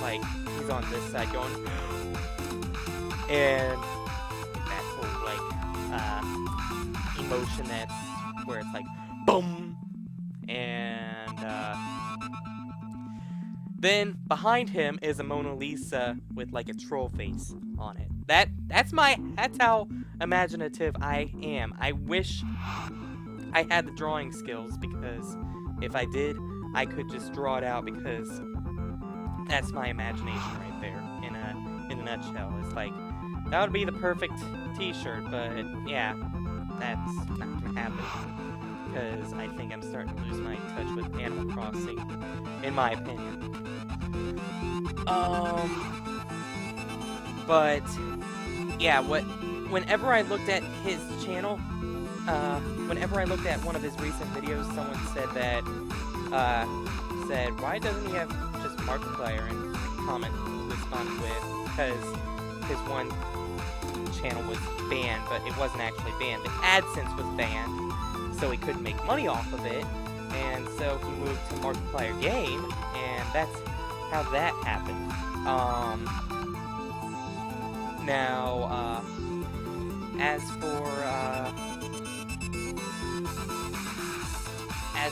A: like he's on this side going, and that whole like emotion that's where it's like boom, and then behind him is a Mona Lisa with like a troll face on it. That's how imaginative I am. I wish I had the drawing skills, because if I did, I could just draw it out, because that's my imagination right there in a nutshell. It's like, that would be the perfect t-shirt, but yeah, that's not gonna happen, because I think I'm starting to lose my touch with Animal Crossing, in my opinion. But yeah, whenever I looked at his channel, whenever I looked at one of his recent videos, someone said that, why doesn't he have just Markiplier and respond with, because his one channel was banned, but it wasn't actually banned. The AdSense was banned, so he couldn't make money off of it, and so he moved to Markiplier Game, and that's how that happened. Now, as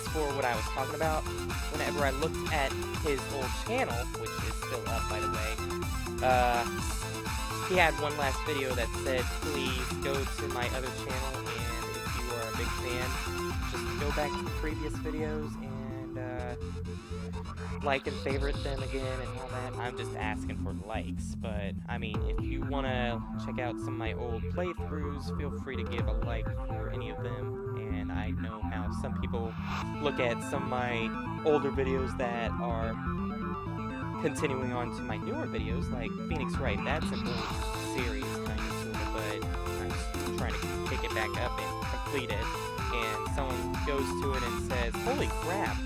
A: for what I was talking about, whenever I looked at his old channel, which is still up, by the way, he had one last video that said, please go to my other channel, and if you are a big fan, just go back to the previous videos and like and favorite them again and all that. I'm just asking for likes, but I mean, if you want to check out some of my old playthroughs, feel free to give a like for any of them. And I know how some people look at some of my older videos that are continuing on to my newer videos, like Phoenix Wright. That's an old series, kind of, sort of, but I'm just trying to kick it back up and complete it. And someone goes to it and says, holy crap,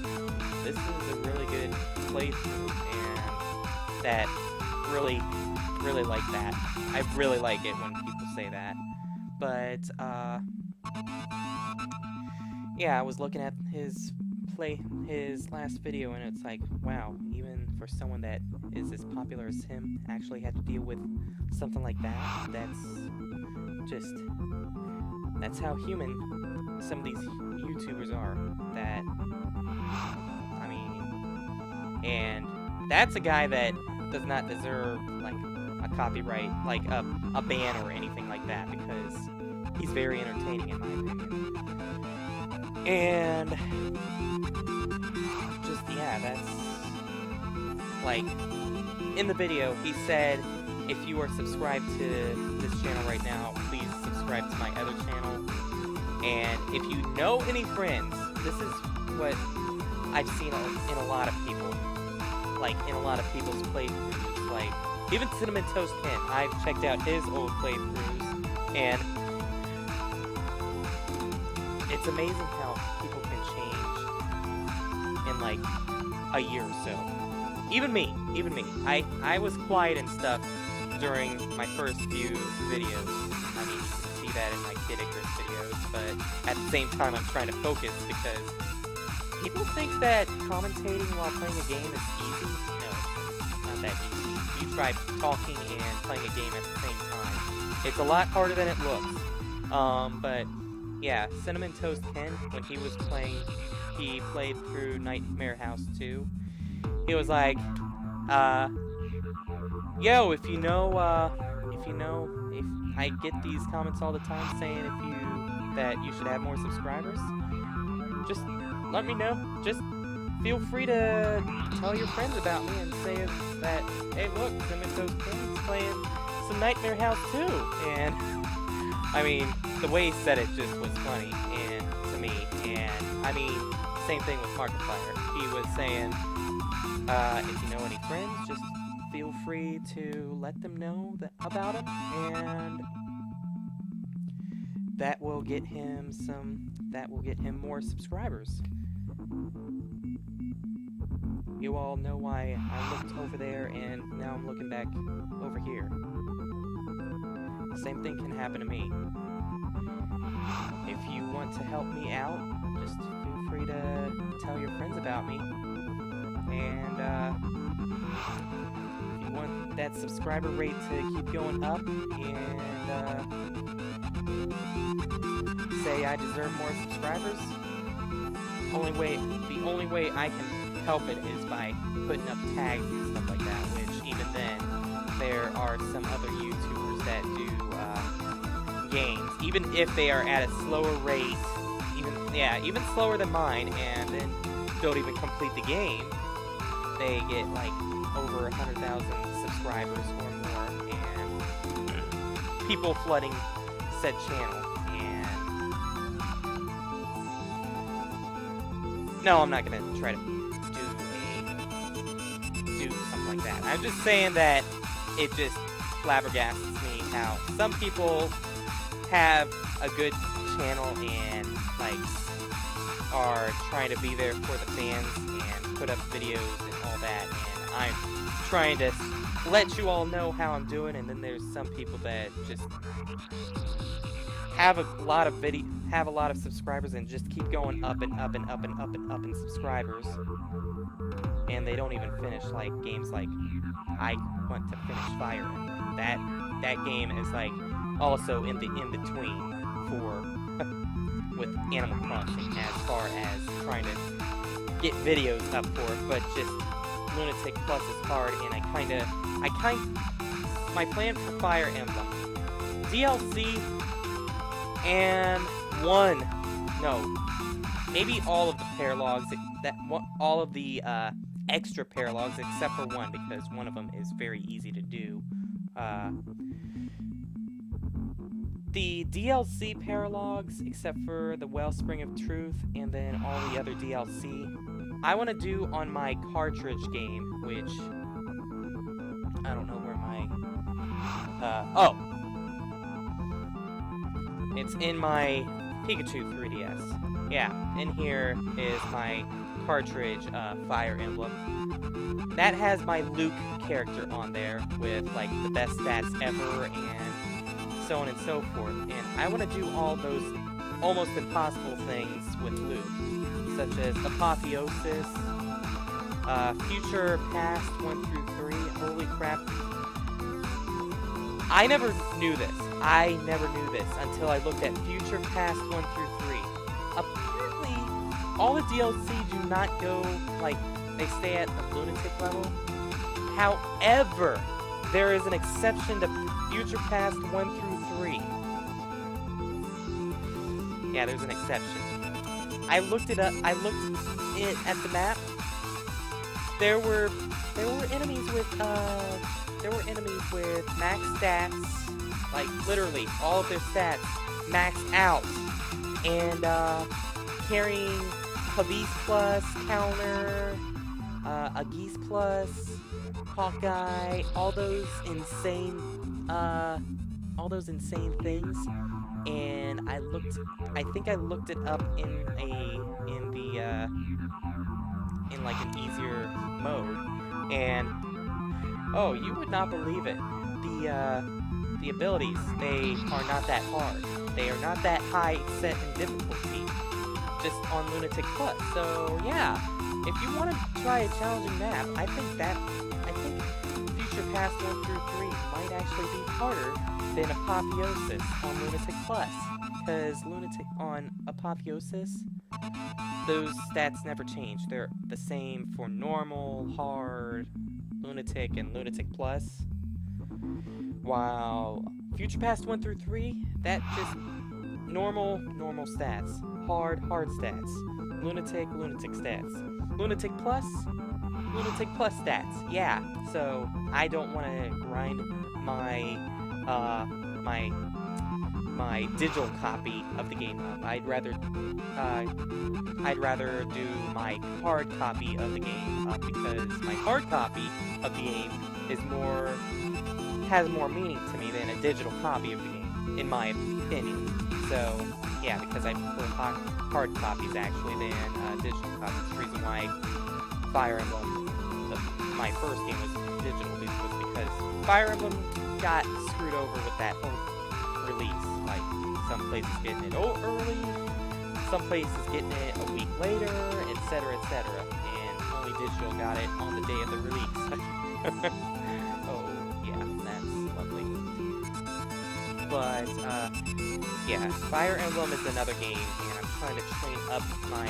A: this is a really good playthrough, and that really like that. I really like it when people say that. But, yeah, I was looking at his last video, and it's like, wow, even for someone that is as popular as him, actually had to deal with something like that. That's how human some of these YouTubers are. I mean, and that's a guy that does not deserve, like, a copyright, like a ban or anything like that, because he's very entertaining in my opinion. And just, yeah, that's, like, in the video, he said, if you are subscribed to this channel right now, please subscribe to my other channel. And if you know any friends, this is what I've seen in a lot of people, like, in a lot of people's playthroughs, like, even Cinnamon Toast Ken, I've checked out his old playthroughs, and it's amazing how people can change in, like, a year or so. Even me. I was quiet and stuff during my first few videos. I mean, you can see that in my Kid Icarus videos, but at the same time, I'm trying to focus because people think that commentating while playing a game is easy. No, not that easy. You try talking and playing a game at the same time. It's a lot harder than it looks. But yeah, Cinnamon Toast Ken, when he was playing, he played through Nightmare House 2. He was like, yo, if I get these comments all the time saying that you should have more subscribers, just let me know. Just feel free to tell your friends about me and say that, hey, look, Cinnamon Toast Ken's playing some Nightmare House 2. And, I mean, the way he said it just was funny to me. And, I mean, same thing with Markiplier. He was saying, if you know any friends, just feel free to let them know about him, and that will get him more subscribers. You all know why I looked over there and now I'm looking back over here. The same thing can happen to me. If you want to help me out, just feel free to tell your friends about me. And if you want that subscriber rate to keep going up and say I deserve more subscribers, the only way I can help it is by putting up tags and stuff like that, which even then, there are some other YouTubers that do games, even if they are at a slower rate, even slower than mine, and then don't even complete the game. They get like over 100,000 subscribers or more, and people flooding said channel. And no, I'm not gonna try to do something like that. I'm just saying that it just flabbergasts me how some people have a good channel and like are trying to be there for the fans and put up videos and all that, and I'm trying to let you all know how I'm doing, and then there's some people that just have a lot of subscribers and just keep going up and up and up and up and up in subscribers, and they don't even finish like games like I want to finish Fire. That game is like also in the in-between for with Animal Crossing as far as trying to get videos up for it, but just Lunatic Plus is hard, and my plan for Fire Emblem DLC and maybe all of the paralogs, all of the extra paralogs except for one, because one of them is very easy to do. The DLC paralogs, except for the Wellspring of Truth, and then all the other DLC, I want to do on my cartridge game, which I don't know where my it's in my Pikachu 3DS. Yeah, in here is my cartridge, Fire Emblem. That has my Luke character on there with like the best stats ever and so on and so forth. And I want to do all those almost impossible things with Luke, such as Apotheosis, Future Past 1 through 3. Holy crap. I never knew this. I never knew this until I looked at Future Past 1 through 3. Apparently, all the DLC do not go, like, they stay at the lunatic level. However, there is an exception to Future Past 1 through 3. Yeah, there's an exception. I looked it up. I looked at the map. There were enemies with max stats, like literally all of their stats maxed out, and carrying Havis Plus, Counter, Agis Plus, Hawkeye, all those insane things. And I think I looked it up in like an easier mode, and oh, you would not believe it. The abilities, they are not that hard. They are not that high set in difficulty, just on Lunatic Plus. So yeah, if you want to try a challenging map, I think Future Past 1 through 3 might actually be harder than Apotheosis on Lunatic Plus, because on Apotheosis, those stats never change. They're the same for normal, hard, Lunatic, and Lunatic Plus. While Future Past 1 through 3, that just normal stats. Hard stats. Lunatic stats. Lunatic Plus stats. Yeah, so I don't want to grind my digital copy of the game up. I'd rather do my hard copy of the game up, because my hard copy of the game has more meaning to me than a digital copy of the game, in my opinion. So yeah, because I prefer hard copies actually than digital copies. The reason why Fire Emblem, my first game, was digital was because Fire Emblem got screwed over with that whole release. Like, some places getting it early, some places getting it a week later, etc., and only digital got it on the day of the release. Oh, yeah, that's lovely. But, yeah, Fire Emblem is another game, and I'm trying to train up my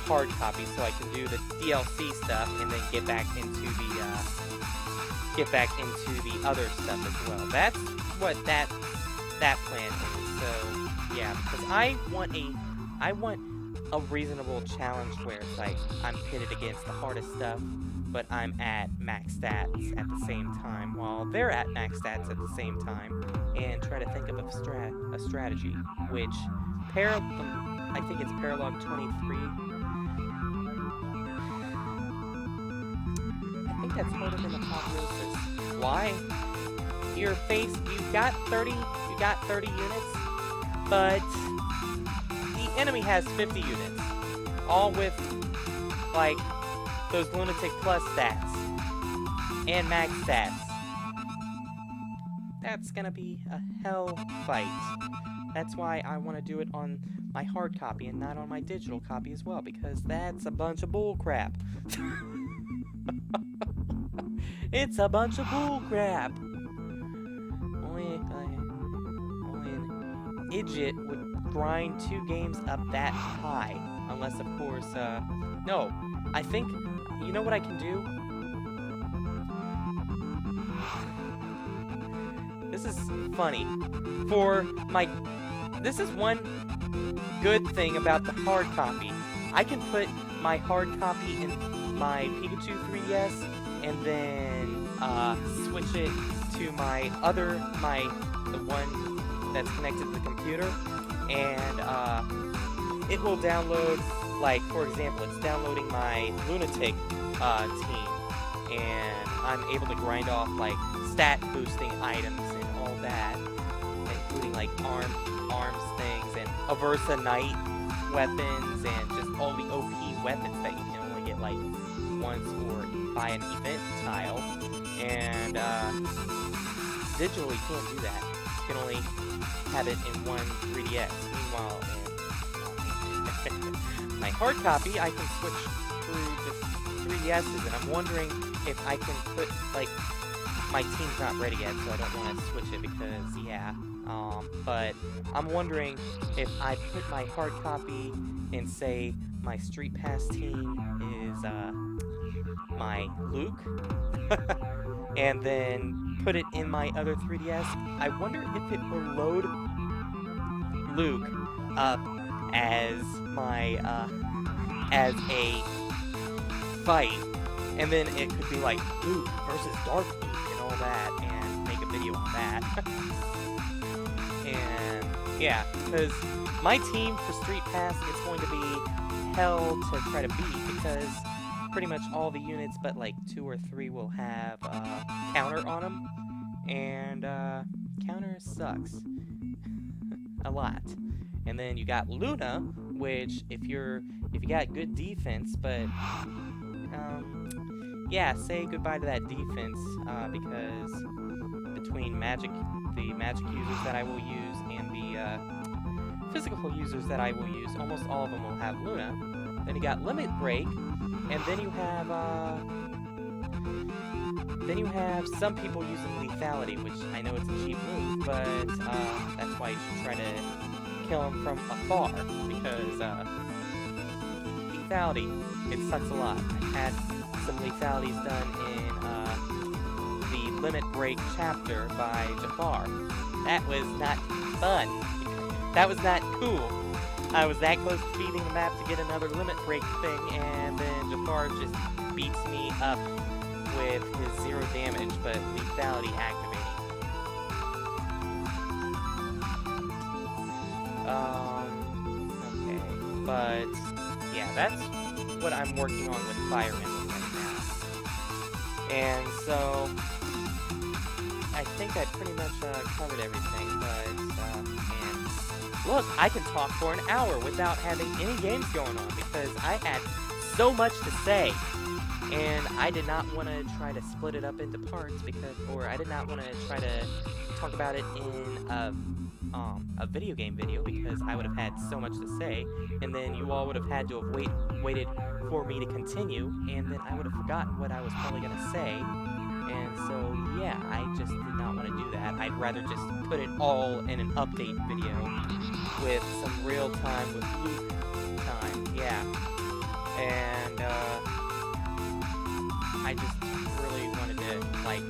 A: hard copy so I can do the DLC stuff and then get back into the other stuff as well. That's what that plan is. So yeah, because I want a reasonable challenge where it's like I'm pitted against the hardest stuff, but I'm at max stats at the same time, while they're at max stats at the same time, and try to think of a strategy, which I think it's Paralog 23. I think that's harder than Apotheosis. Why? You got 30 units, but the enemy has 50 units, all with like those Lunatic Plus stats and max stats. That's gonna be a hell fight. That's why I want to do it on my hard copy and not on my digital copy as well, because that's a bunch of bull crap. It's a bunch of bull crap. Only an idiot would grind 2 games up that high, unless of course, no, I think, you know what I can do? This is funny. This is one good thing about the hard copy. I can put my hard copy in my Pikachu 3DS and then switch it to the one that's connected to the computer, and it will download, like, for example, it's downloading my Lunatic team, and I'm able to grind off, like, stat boosting items and all that, including, like, arms things, and Aversa Knight weapons and just all the OP weapons that you can only get like once or by an event tile. And digitally you can't do that. You can only have it in one 3DS. Meanwhile, in my hard copy, I can switch through the 3DSs, and I'm wondering if I can put, like, my team's not ready yet, so I don't want to switch it because, yeah. But I'm wondering if I put my hard copy and say my Street Pass team is my Luke, and then put it in my other 3DS, I wonder if it will load Luke up as my, as a fight, and then it could be like Luke versus Dark Luke and all that, and make a video on that. And yeah, because my team for Street Pass is going to be hell to try to beat, because pretty much all the units but like 2 or 3 will have counter on them, and counter sucks a lot. And then you got Luna, which if you got good defense, but yeah, say goodbye to that defense, because between the magic users that I will use and the physical users that I will use, almost all of them will have Luna. Then you got Limit Break, and then you have some people using Lethality, which I know it's a cheap move, but that's why you should try to kill them from afar, because Lethality, it sucks a lot. I've had some Lethalities done in the Limit Break chapter by Jafar. That was not fun. That was not cool. I was that close to beating the map to get another Limit Break thing, and then Jafar just beats me up with his 0 damage, but Lethality activating. Okay, but yeah, that's what I'm working on with Fire Emblem right now. And so, I think I pretty much covered everything, but, and look, I can talk for an hour without having any games going on, because I had so much to say, and I did not want to try to split it up into parts, because, or I did not want to try to talk about it in a video game video, because I would have had so much to say, and then you all would have had to have waited for me to continue, and then I would have forgotten what I was probably going to say. And so, yeah, I just did not want to do that. I'd rather just put it all in an update video with some real time with Luke time, yeah. And, I just really wanted to, like,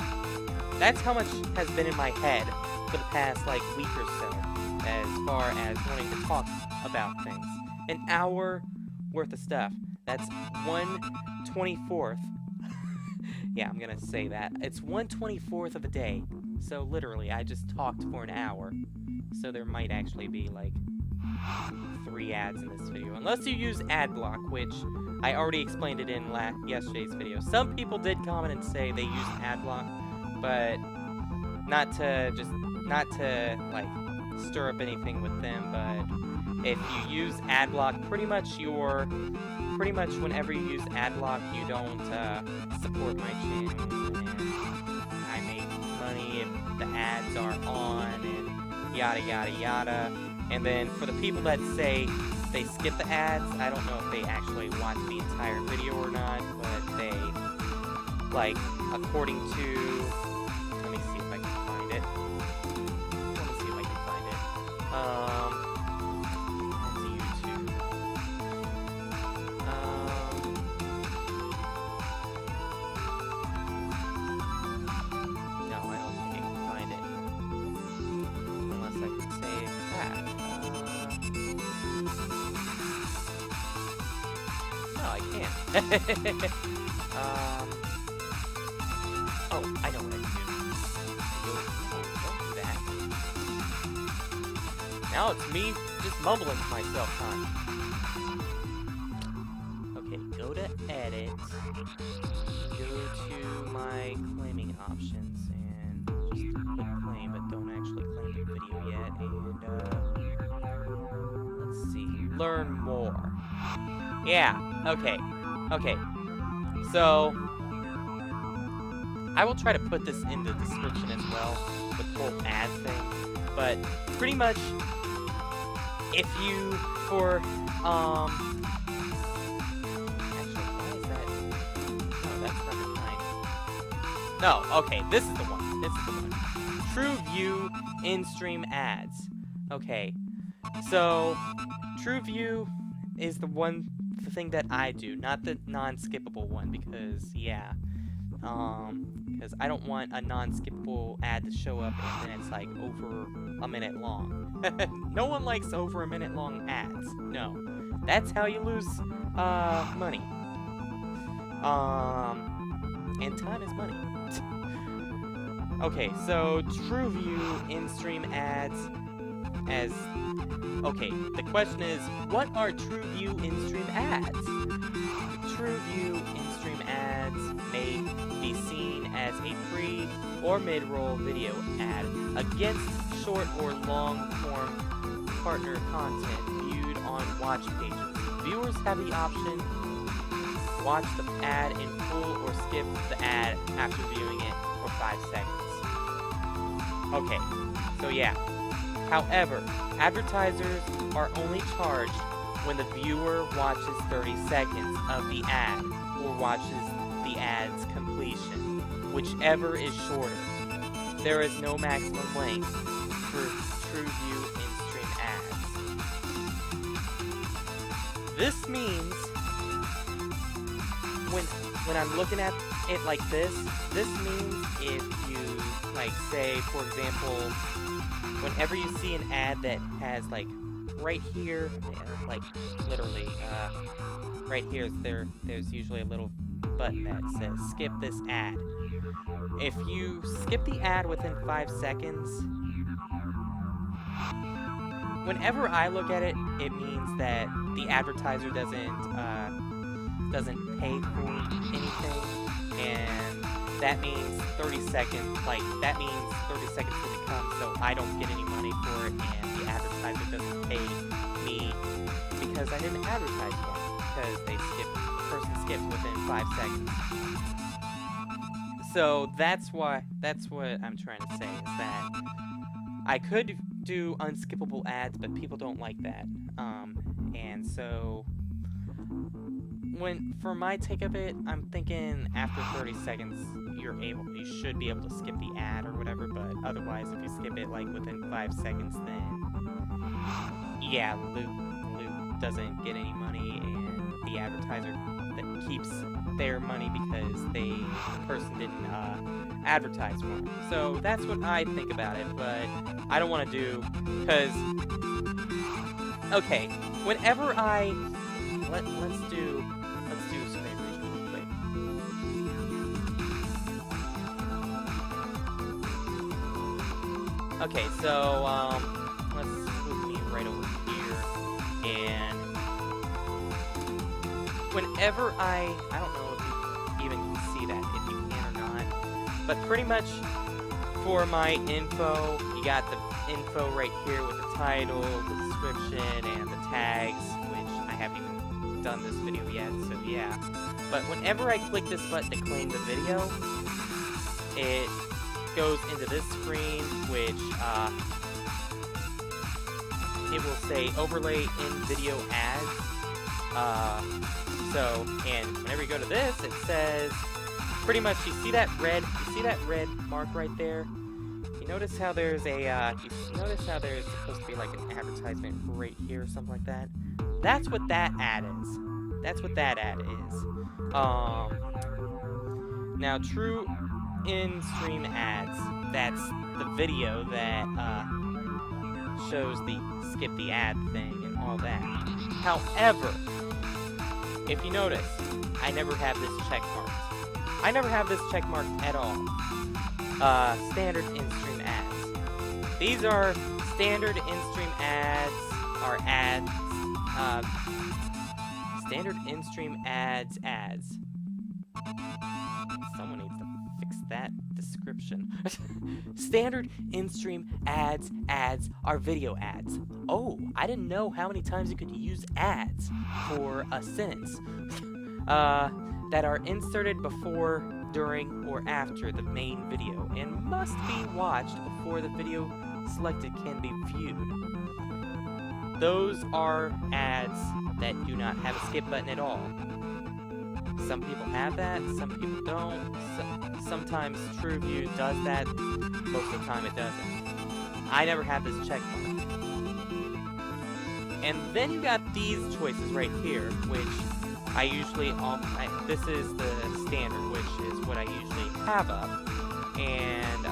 A: that's how much has been in my head for the past, like, week or so, as far as wanting to talk about things. An hour worth of stuff. That's 1/24th. Yeah, I'm gonna say that. It's 1/24th of a day. So literally, I just talked for an hour. So there might actually be like 3 ads in this video. Unless you use ad block, which I already explained it in yesterday's video. Some people did comment and say they use ad block, but not to like stir up anything with them, but if you use ad block, pretty much whenever you use ad block, you don't support my channel, and I make money if the ads are on, and yada yada yada. And then for the people that say they skip the ads, I don't know if they actually watch the entire video or not, but they, like, according to, let me see if I can find it. Let me see if I can find it. That's YouTube. No, I don't think I can find it. Unless I can save that. No, I can't. Oh, I know what I can do. Don't do that. Now it's me just mumbling to myself, huh? Okay, go to edit. Go to my claiming options and just click claim, but don't actually claim the video yet. And let's see, learn more. Yeah, okay. Okay. So, I will try to put this in the description as well, with the whole ad thing. But, pretty much, if you, for, actually, why is that? No, that's number 9. No, okay, this is the one. This is the one. True View in-stream ads. Okay, so True View is the thing that I do, not the non-skippable one, because yeah, because I don't want a non-skippable ad to show up and then it's like over a minute long. No one likes over a minute long ads. No, that's how you lose money. And time is money. Okay, so TrueView in-stream ads as... Okay, the question is, what are TrueView in-stream ads? TrueView in-stream ads may be seen as a pre- or mid-roll video ad against short or long-form partner content viewed on watch pages. Viewers have the option to watch the ad in full or skip the ad after viewing it for 5 seconds. Okay, so yeah. However, advertisers are only charged when the viewer watches 30 seconds of the ad or watches the ad's completion, whichever is shorter. There is no maximum length for TrueView in-stream ads. This means when I'm looking at it like this means if you, like, say, for example, whenever you see an ad that has, like, right here, like, literally, right here, there's usually a little button that says, skip this ad. If you skip the ad within 5 seconds, whenever I look at it, it means that the advertiser doesn't pay for anything, and that means 30 seconds, that means 30 seconds doesn't come, so I don't get any money for it, and the advertiser doesn't pay me because I didn't advertise for it, because the person skipped within 5 seconds. So that's what I'm trying to say, is that I could do unskippable ads, but people don't like that. And so for my take of it, I'm thinking after 30 seconds you should be able to skip the ad or whatever, but otherwise if you skip it like within 5 seconds, then yeah, Luke doesn't get any money, and the advertiser that keeps their money because the person didn't advertise for it. So that's what I think about it, but I don't want to do, because okay, whenever let's do screen reach real quick. Okay, so let's move me right over here, and whenever I don't know if you even can see that, if you can or not, but pretty much for my info, you got the info right here with the title, the description, and the tags, which I haven't even done this video yet, so yeah. But whenever I click this button to claim the video, it goes into this screen, which it will say overlay in video ads. And whenever you go to this, it says pretty much, you see that red mark right there? You notice how there's supposed to be like an advertisement right here or something like that? That's what that ad is. That's what that ad is. Now, true in-stream ads, that's the video that shows the skip the ad thing and all that. However, if you notice, I never have this check marked. I never have this check marked at all. Standard in-stream ads. These are standard in-stream ads, standard in-stream ads. Someone needs to fix that description. Standard in-stream ads are video ads. Oh, I didn't know how many times you could use ads for a sentence. That are inserted before, during, or after the main video and must be watched before the video selected can be viewed. Those are ads that do not have a skip button at all. Some people have that, some people don't. Sometimes TrueView does that, most of the time it doesn't. I never had this check mark. And then you got these choices right here, which I usually, this is the standard, which is what I usually have up, and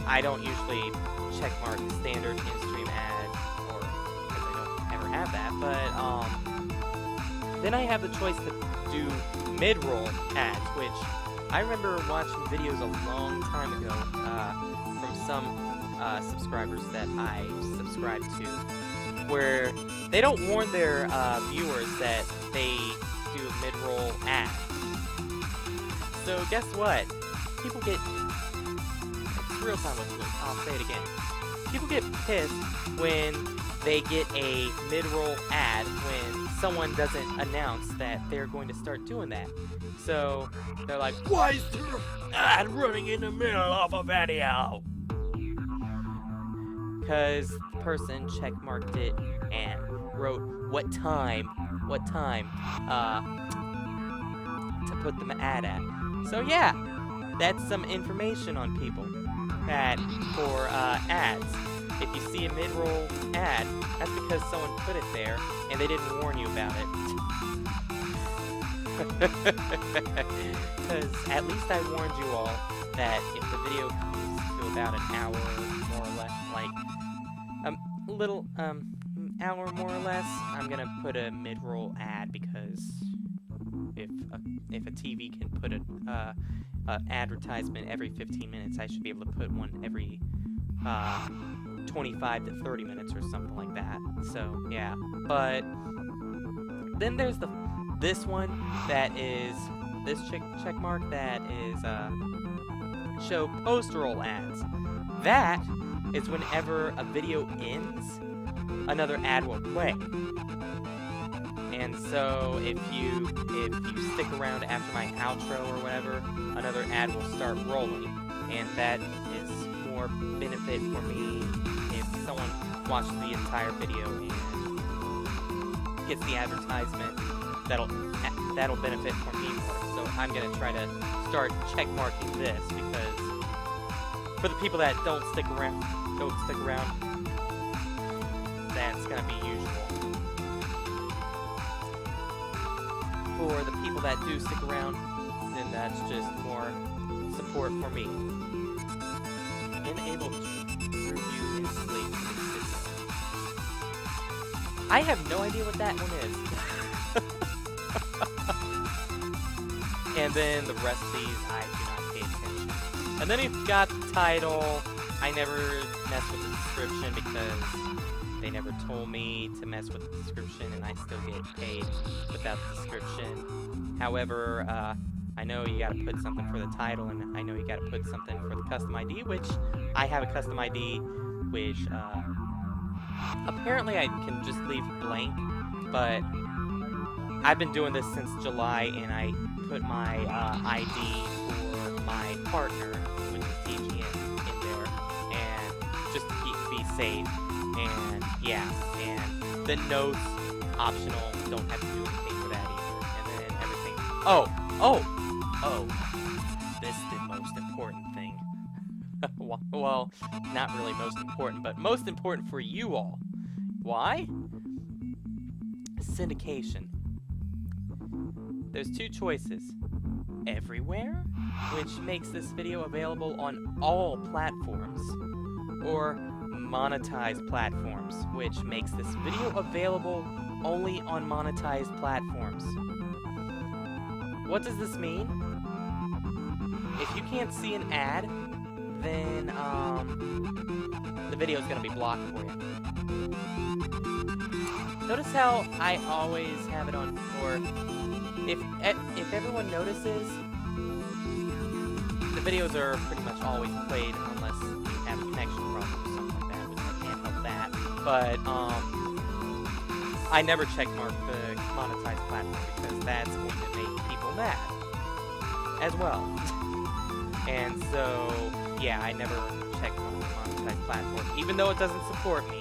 A: I don't usually checkmark standard in-stream ad, or because I don't ever have that, but then I have the choice to do mid-roll ads, which I remember watching videos a long time ago from some subscribers that I subscribe to, where they don't warn their viewers that they do a mid-roll ad. So guess what? People get... It's real time with Luke. I'll say it again. People get pissed when they get a mid-roll ad when someone doesn't announce that they're going to start doing that. So they're like, why is there an ad running in the middle of a video? Because the person checkmarked it and wrote what time to put the ad at. So yeah, that's some information on people that for ads. If you see a mid-roll ad, that's because someone put it there and they didn't warn you about it. Because at least I warned you all that if the video comes to about an hour, more or less, like hour more or less, I'm gonna put a mid-roll ad, because if a TV can put a advertisement every 15 minutes, I should be able to put one every 25 to 30 minutes or something like that. So yeah, but then there's this one that is this check mark that is show post-roll ads. That is whenever a video ends, another ad will play. And so if you stick around after my outro or whatever, another ad will start rolling, and that is more benefit for me if someone watches the entire video and gets the advertisement. That'll benefit for me more. So I'm gonna try to start check marking this, because for the people that don't stick around, that's gonna be usual. For the people that do stick around, then that's just more support for me. Enable review and sleep. I have no idea what that one is. And then the rest of these, I do not pay attention. And then you've got the title. I never mess with the description because they never told me to mess with the description, and I still get paid without the description. However, I know you gotta put something for the title, and I know you gotta put something for the custom ID, which I have a custom ID, which apparently I can just leave blank, but I've been doing this since July, and I put my ID for my partner, which is TGN, in there, and just to be safe. And yeah, and the notes, optional, don't have to do anything for that either. And then everything. Oh, this is the most important thing. Well, not really most important, but most important for you all. Why? Syndication. There's two choices. Everywhere, which makes this video available on all platforms, or monetized platforms, which makes this video available only on monetized platforms. What does this mean? If you can't see an ad, then the video is going to be blocked for you. Notice how I always have it on, or if everyone notices, the videos are pretty much always played unless you have a connection problem or something like that, which I can't help that. But, I never checkmark the monetized platform because that's going to make people mad as well. And so, yeah, I never checkmark the monetized platform. Even though it doesn't support me,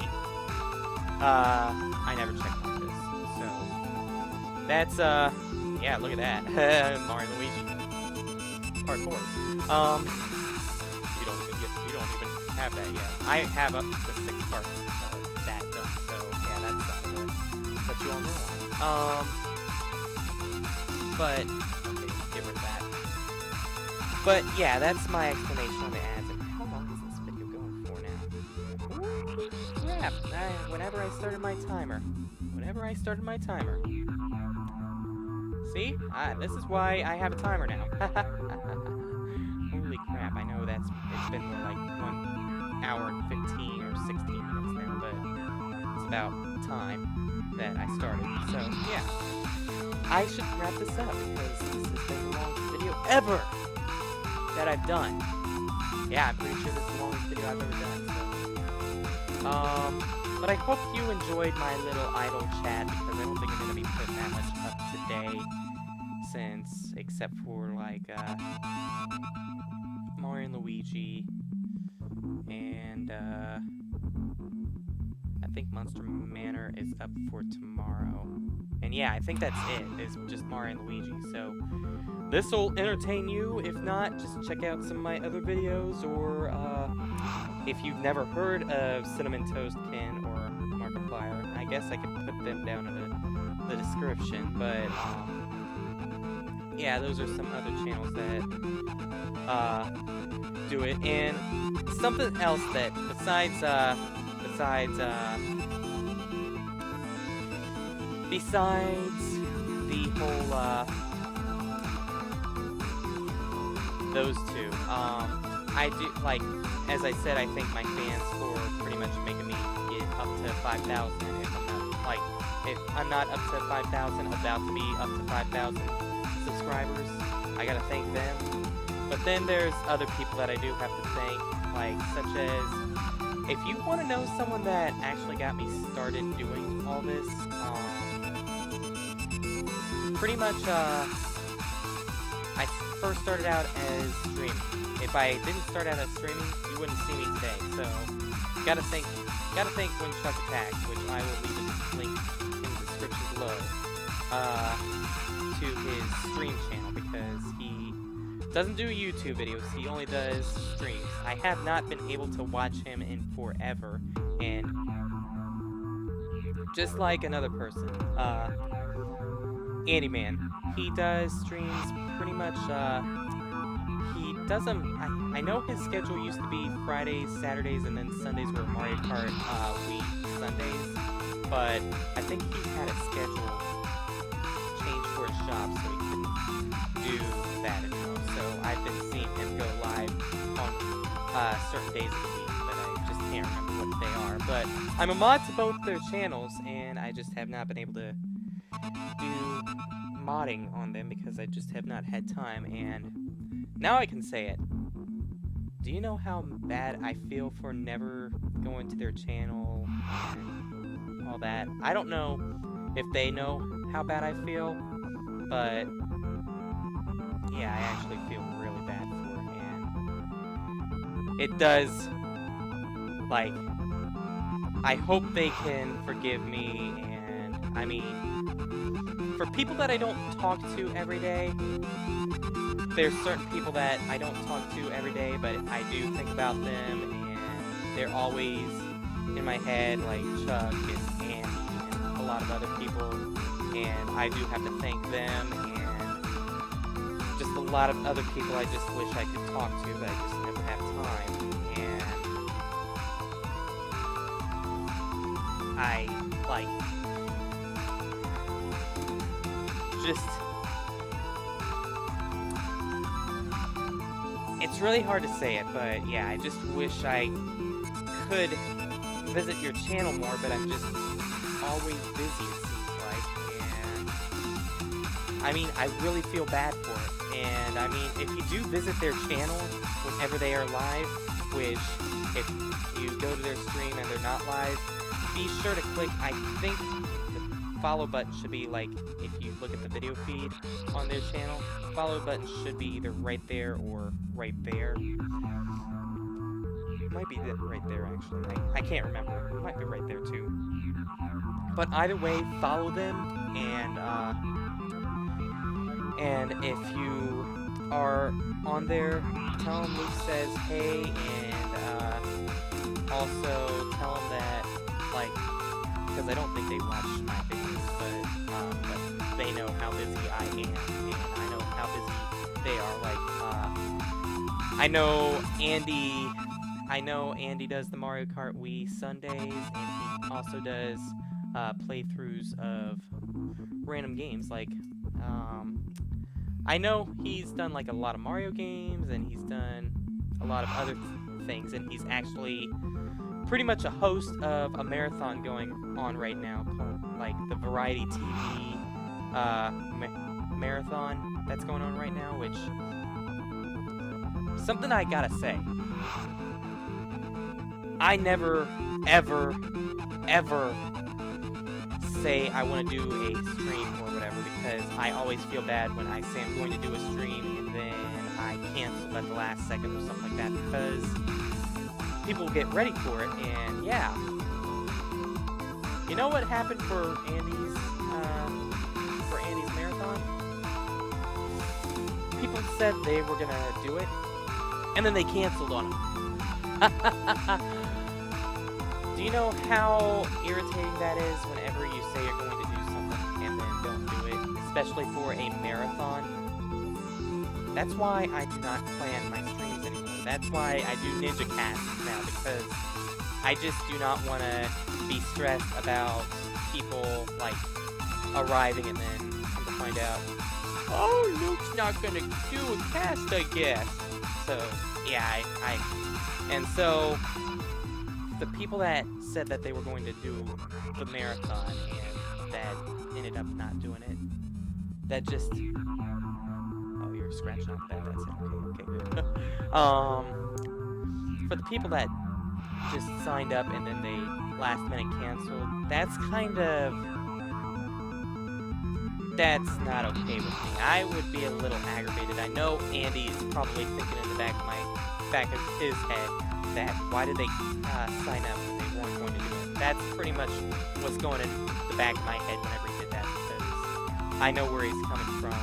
A: I never checkmark this. So, that's, yeah, look at that. Mario and Luigi. Part 4. You don't even have that yet. I have up to 6 parts of that done, so yeah, that's let you all know. But okay, get rid of that. But yeah, that's my explanation on the ads. And how long is this video going for now? Ooh, crap! Whenever I started my timer. See? This is why I have a timer now. Holy crap, I know it's been like 1 hour and 15 or 16 minutes now, but it's about time that I started. So, yeah. I should wrap this up, because this has been the longest video ever that I've done. Yeah, I'm pretty sure this is the longest video I've ever done, so... But I hope you enjoyed my little idle chat, because I don't think I'm going to be putting that much up today, since, except for, like, Mario and Luigi, and, I think Monster Manor is up for tomorrow. And yeah, I think that's it. It's just Mario and Luigi, so this'll entertain you. If not, just check out some of my other videos, or, if you've never heard of Cinnamon Toast Ken or Markiplier, I guess I could put them down in the description, but, yeah, those are some other channels that, do it. And something else that, besides the whole, those two, I do, like, as I said, I thank my fans for pretty much making me get up to 5,000. If I'm not up to 5,000, about to be up to 5,000 subscribers, I gotta thank them. But then there's other people that I do have to thank, like, such as, if you want to know someone that actually got me started doing all this, pretty much, I first started out as streaming. If I didn't start out as streaming, you wouldn't see me today. So, gotta thank When Chuck Attacks, which I will leave a link in the description below, to his stream channel, because he doesn't do YouTube videos, he only does streams. I have not been able to watch him in forever, and just like another person, Andy Man, he does streams pretty much, he does them, I know his schedule used to be Fridays, Saturdays, and then Sundays were Mario Kart Week Sundays, but I think he's had a schedule change for his job, so he couldn't do that anymore. So I've been seeing him go live on certain days of the week, but I just can't remember what they are. But I'm a mod to both their channels, and I just have not been able to do modding on them because I just have not had time, and now I can say it. Do you know how bad I feel for never going to their channel and all that? I don't know if they know how bad I feel, but yeah, I actually feel really bad for it, and it does, like, I hope they can forgive me, and, I mean, for people that I don't talk to every day, there's certain people that I don't talk to every day, but I do think about them, and they're always in my head, like Chuck and Andy and a lot of other people, and I do have to thank them, and just a lot of other people I just wish I could talk to, but I just never have time, and I, like, just... It's really hard to say it, but yeah, I just wish I could visit your channel more, but I'm just always busy, it seems like, and I mean, I really feel bad for it, And I mean, if you do visit their channel whenever they are live, which if you go to their stream and they're not live, be sure to click, I think the follow button should be like, if you look at the video feed on their channel, follow button should be either right there or right there. It might be right there actually, I can't remember, it might be right there too. But either way, follow them, and if you are on there, tell them Luke says hey, and also tell them that, like, because I don't think they watch my videos, but they know how busy I am, and I know how busy they are. Like, I know Andy does the Mario Kart Wii Sundays, and he also does playthroughs of random games. Like, I know he's done like a lot of Mario games, and he's done a lot of other things, and he's actually pretty much a host of a marathon going on right now, like the Variety TV marathon that's going on right now, which, something I gotta say, I never, ever, ever say I want to do a stream or whatever, because I always feel bad when I say I'm going to do a stream and then I cancel at the last second or something like that, because people get ready for it. And yeah, you know what happened for Andy's marathon? People said they were gonna do it, and then they canceled on him. Do you know how irritating that is whenever you say you're going to do something and then don't do it, especially for a marathon? That's why I do not plan my streams anymore. That's why I do Ninja Casts now, because I just do not want to be stressed about people, like, arriving and then come to find out, oh, Luke's not going to do a cast, I guess. So, yeah, and so, the people that said that they were going to do the marathon and that ended up not doing it, that just... Oh, you're scratching off that, that's it, okay, good. For the people that just signed up and then they last minute canceled, that's not okay with me. I would be a little aggravated. I know Andy is probably thinking in the back of his head that why did they sign up when they weren't going to do it. That's pretty much what's going in the back of my head whenever he did that, because I know where he's coming from,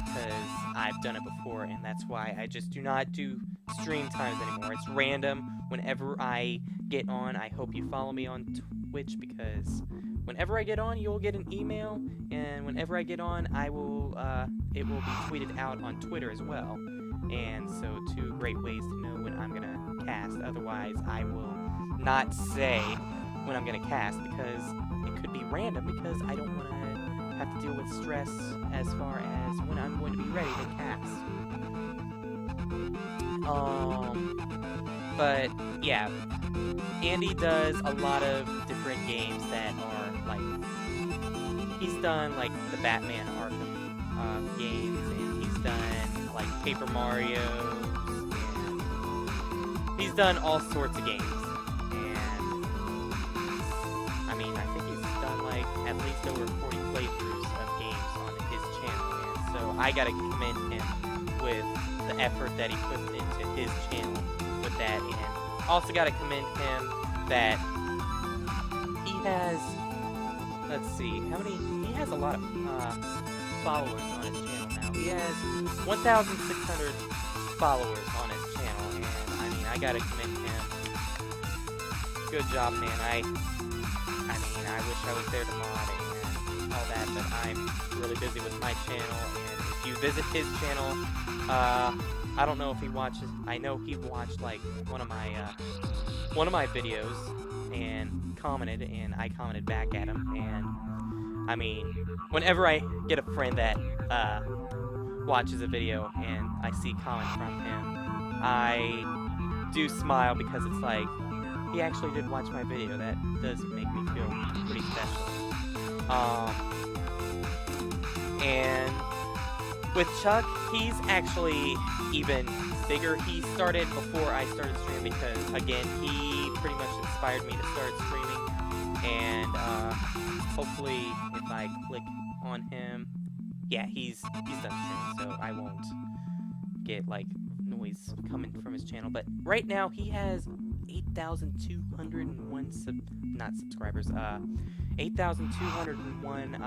A: because I've done it before, and that's why I just do not do stream times anymore. It's random whenever I get on. I hope you follow me on Twitch, because whenever I get on, you'll get an email, and whenever I get on, it will be tweeted out on Twitter as well. And so, two great ways to know when I'm gonna cast. Otherwise, I will not say when I'm gonna cast, because it could be random, because I don't want to have to deal with stress as far as when I'm going to be ready to cast. But yeah, Andy does a lot of different games that are like, he's done like the Batman Arkham games, and he's done like Paper Mario's, and he's done all sorts of games. And I mean, I think he's done like at least over 40 playthroughs of games on his channel, and so I gotta commend him with the effort that he puts into his channel with that, and also gotta commend him that he has, let's see, he has a lot of followers on his channel now. He has 1,600 followers on his channel, and I mean, I gotta commend him. Good job, man. I mean, I wish I was there to mod and all that, but I'm really busy with my channel, and if you visit his channel, I don't know if he watches, I know he watched like one of my videos and commented, and I commented back at him, and I mean, whenever I get a friend that watches a video and I see comments from him, I do smile, because it's like, he actually did watch my video. That does make me feel pretty special. And with Chuck, he's actually even bigger. He started before I started streaming because, again, he pretty much inspired me to start streaming. And hopefully, if I click on him, yeah, he's done streaming, so I won't get like noise coming from his channel. But right now, he has 8,201 subscribers. 8,201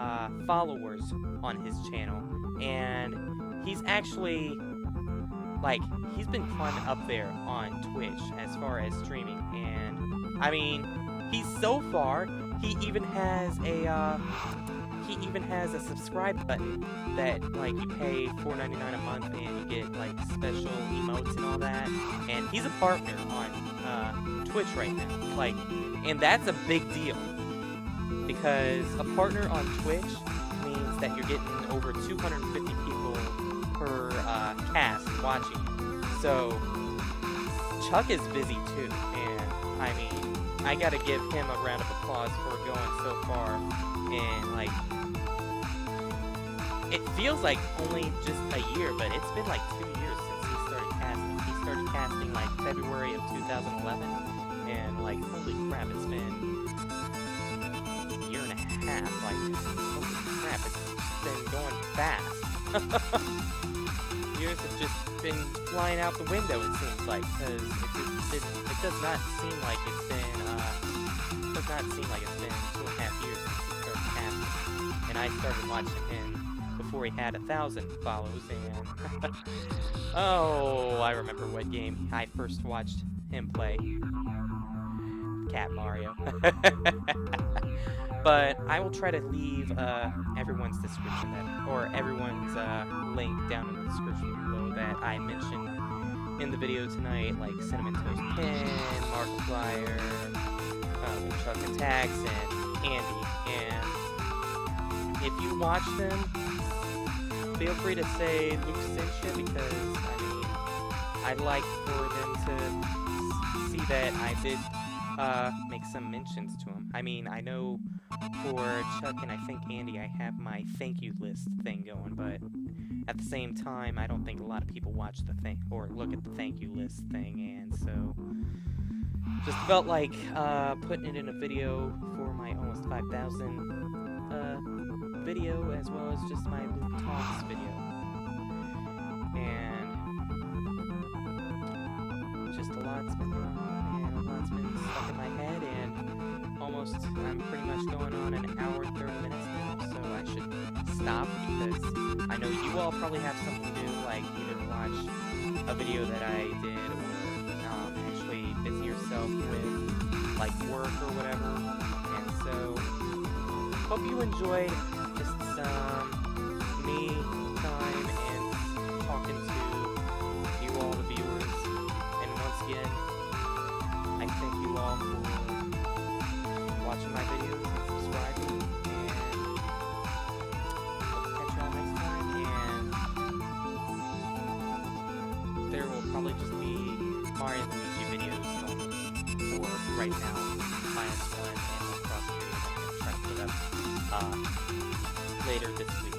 A: followers on his channel, and he's actually, like, he's been climbing up there on Twitch as far as streaming, and I mean, he's so far, he even has a subscribe button that, like, you pay $4.99 a month and you get, like, special emotes and all that, and he's a partner on Twitch right now, like, and that's a big deal. Because a partner on Twitch means that you're getting over 250 people per cast watching. So Chuck is busy too, and I mean, I gotta give him a round of applause for going so far. And like, it feels like only just a year, but it's been like 2 years since he started casting. He started casting like February of 2011, and like, holy crap, it's been half, like, holy crap, it's been going fast. Years have just been flying out the window, it seems like, because it does not seem like it's been 2.5 years since he started casting. And I started watching him before he had 1,000 follows, and oh, I remember what game I first watched him play. Cat Mario. But I will try to leave everyone's description everyone's link down in the description below that I mentioned in the video tonight, like Cinnamon Toast Pen, Markiplier, Chuck Attacks, and Andy. And if you watch them, feel free to say Luke sent you, because I mean, I'd like for them to see that I did make some mentions to him. I mean, I know for Chuck and I think Andy, I have my thank you list thing going, but at the same time, I don't think a lot of people watch the thing or look at the thank you list thing, and so just felt like putting it in a video for my almost 5,000 video, as well as just my Luke Talks video. And just a lot's been going on, and a lot's been stuck in my head, and I'm pretty much going on an hour and 30 minutes now, so I should stop, because I know you all probably have something to do, like either watch a video that I did, or actually busy yourself with, like, work or whatever. And so, hope you enjoyed just some me time and talking to you all, the viewers. And once again, I thank you all for watching my videos and subscribing, and hope to catch y'all next time. And there will probably just be Mario and Luigi videos going for right now, -1 and Cross videos I'm going to try to put up later this week.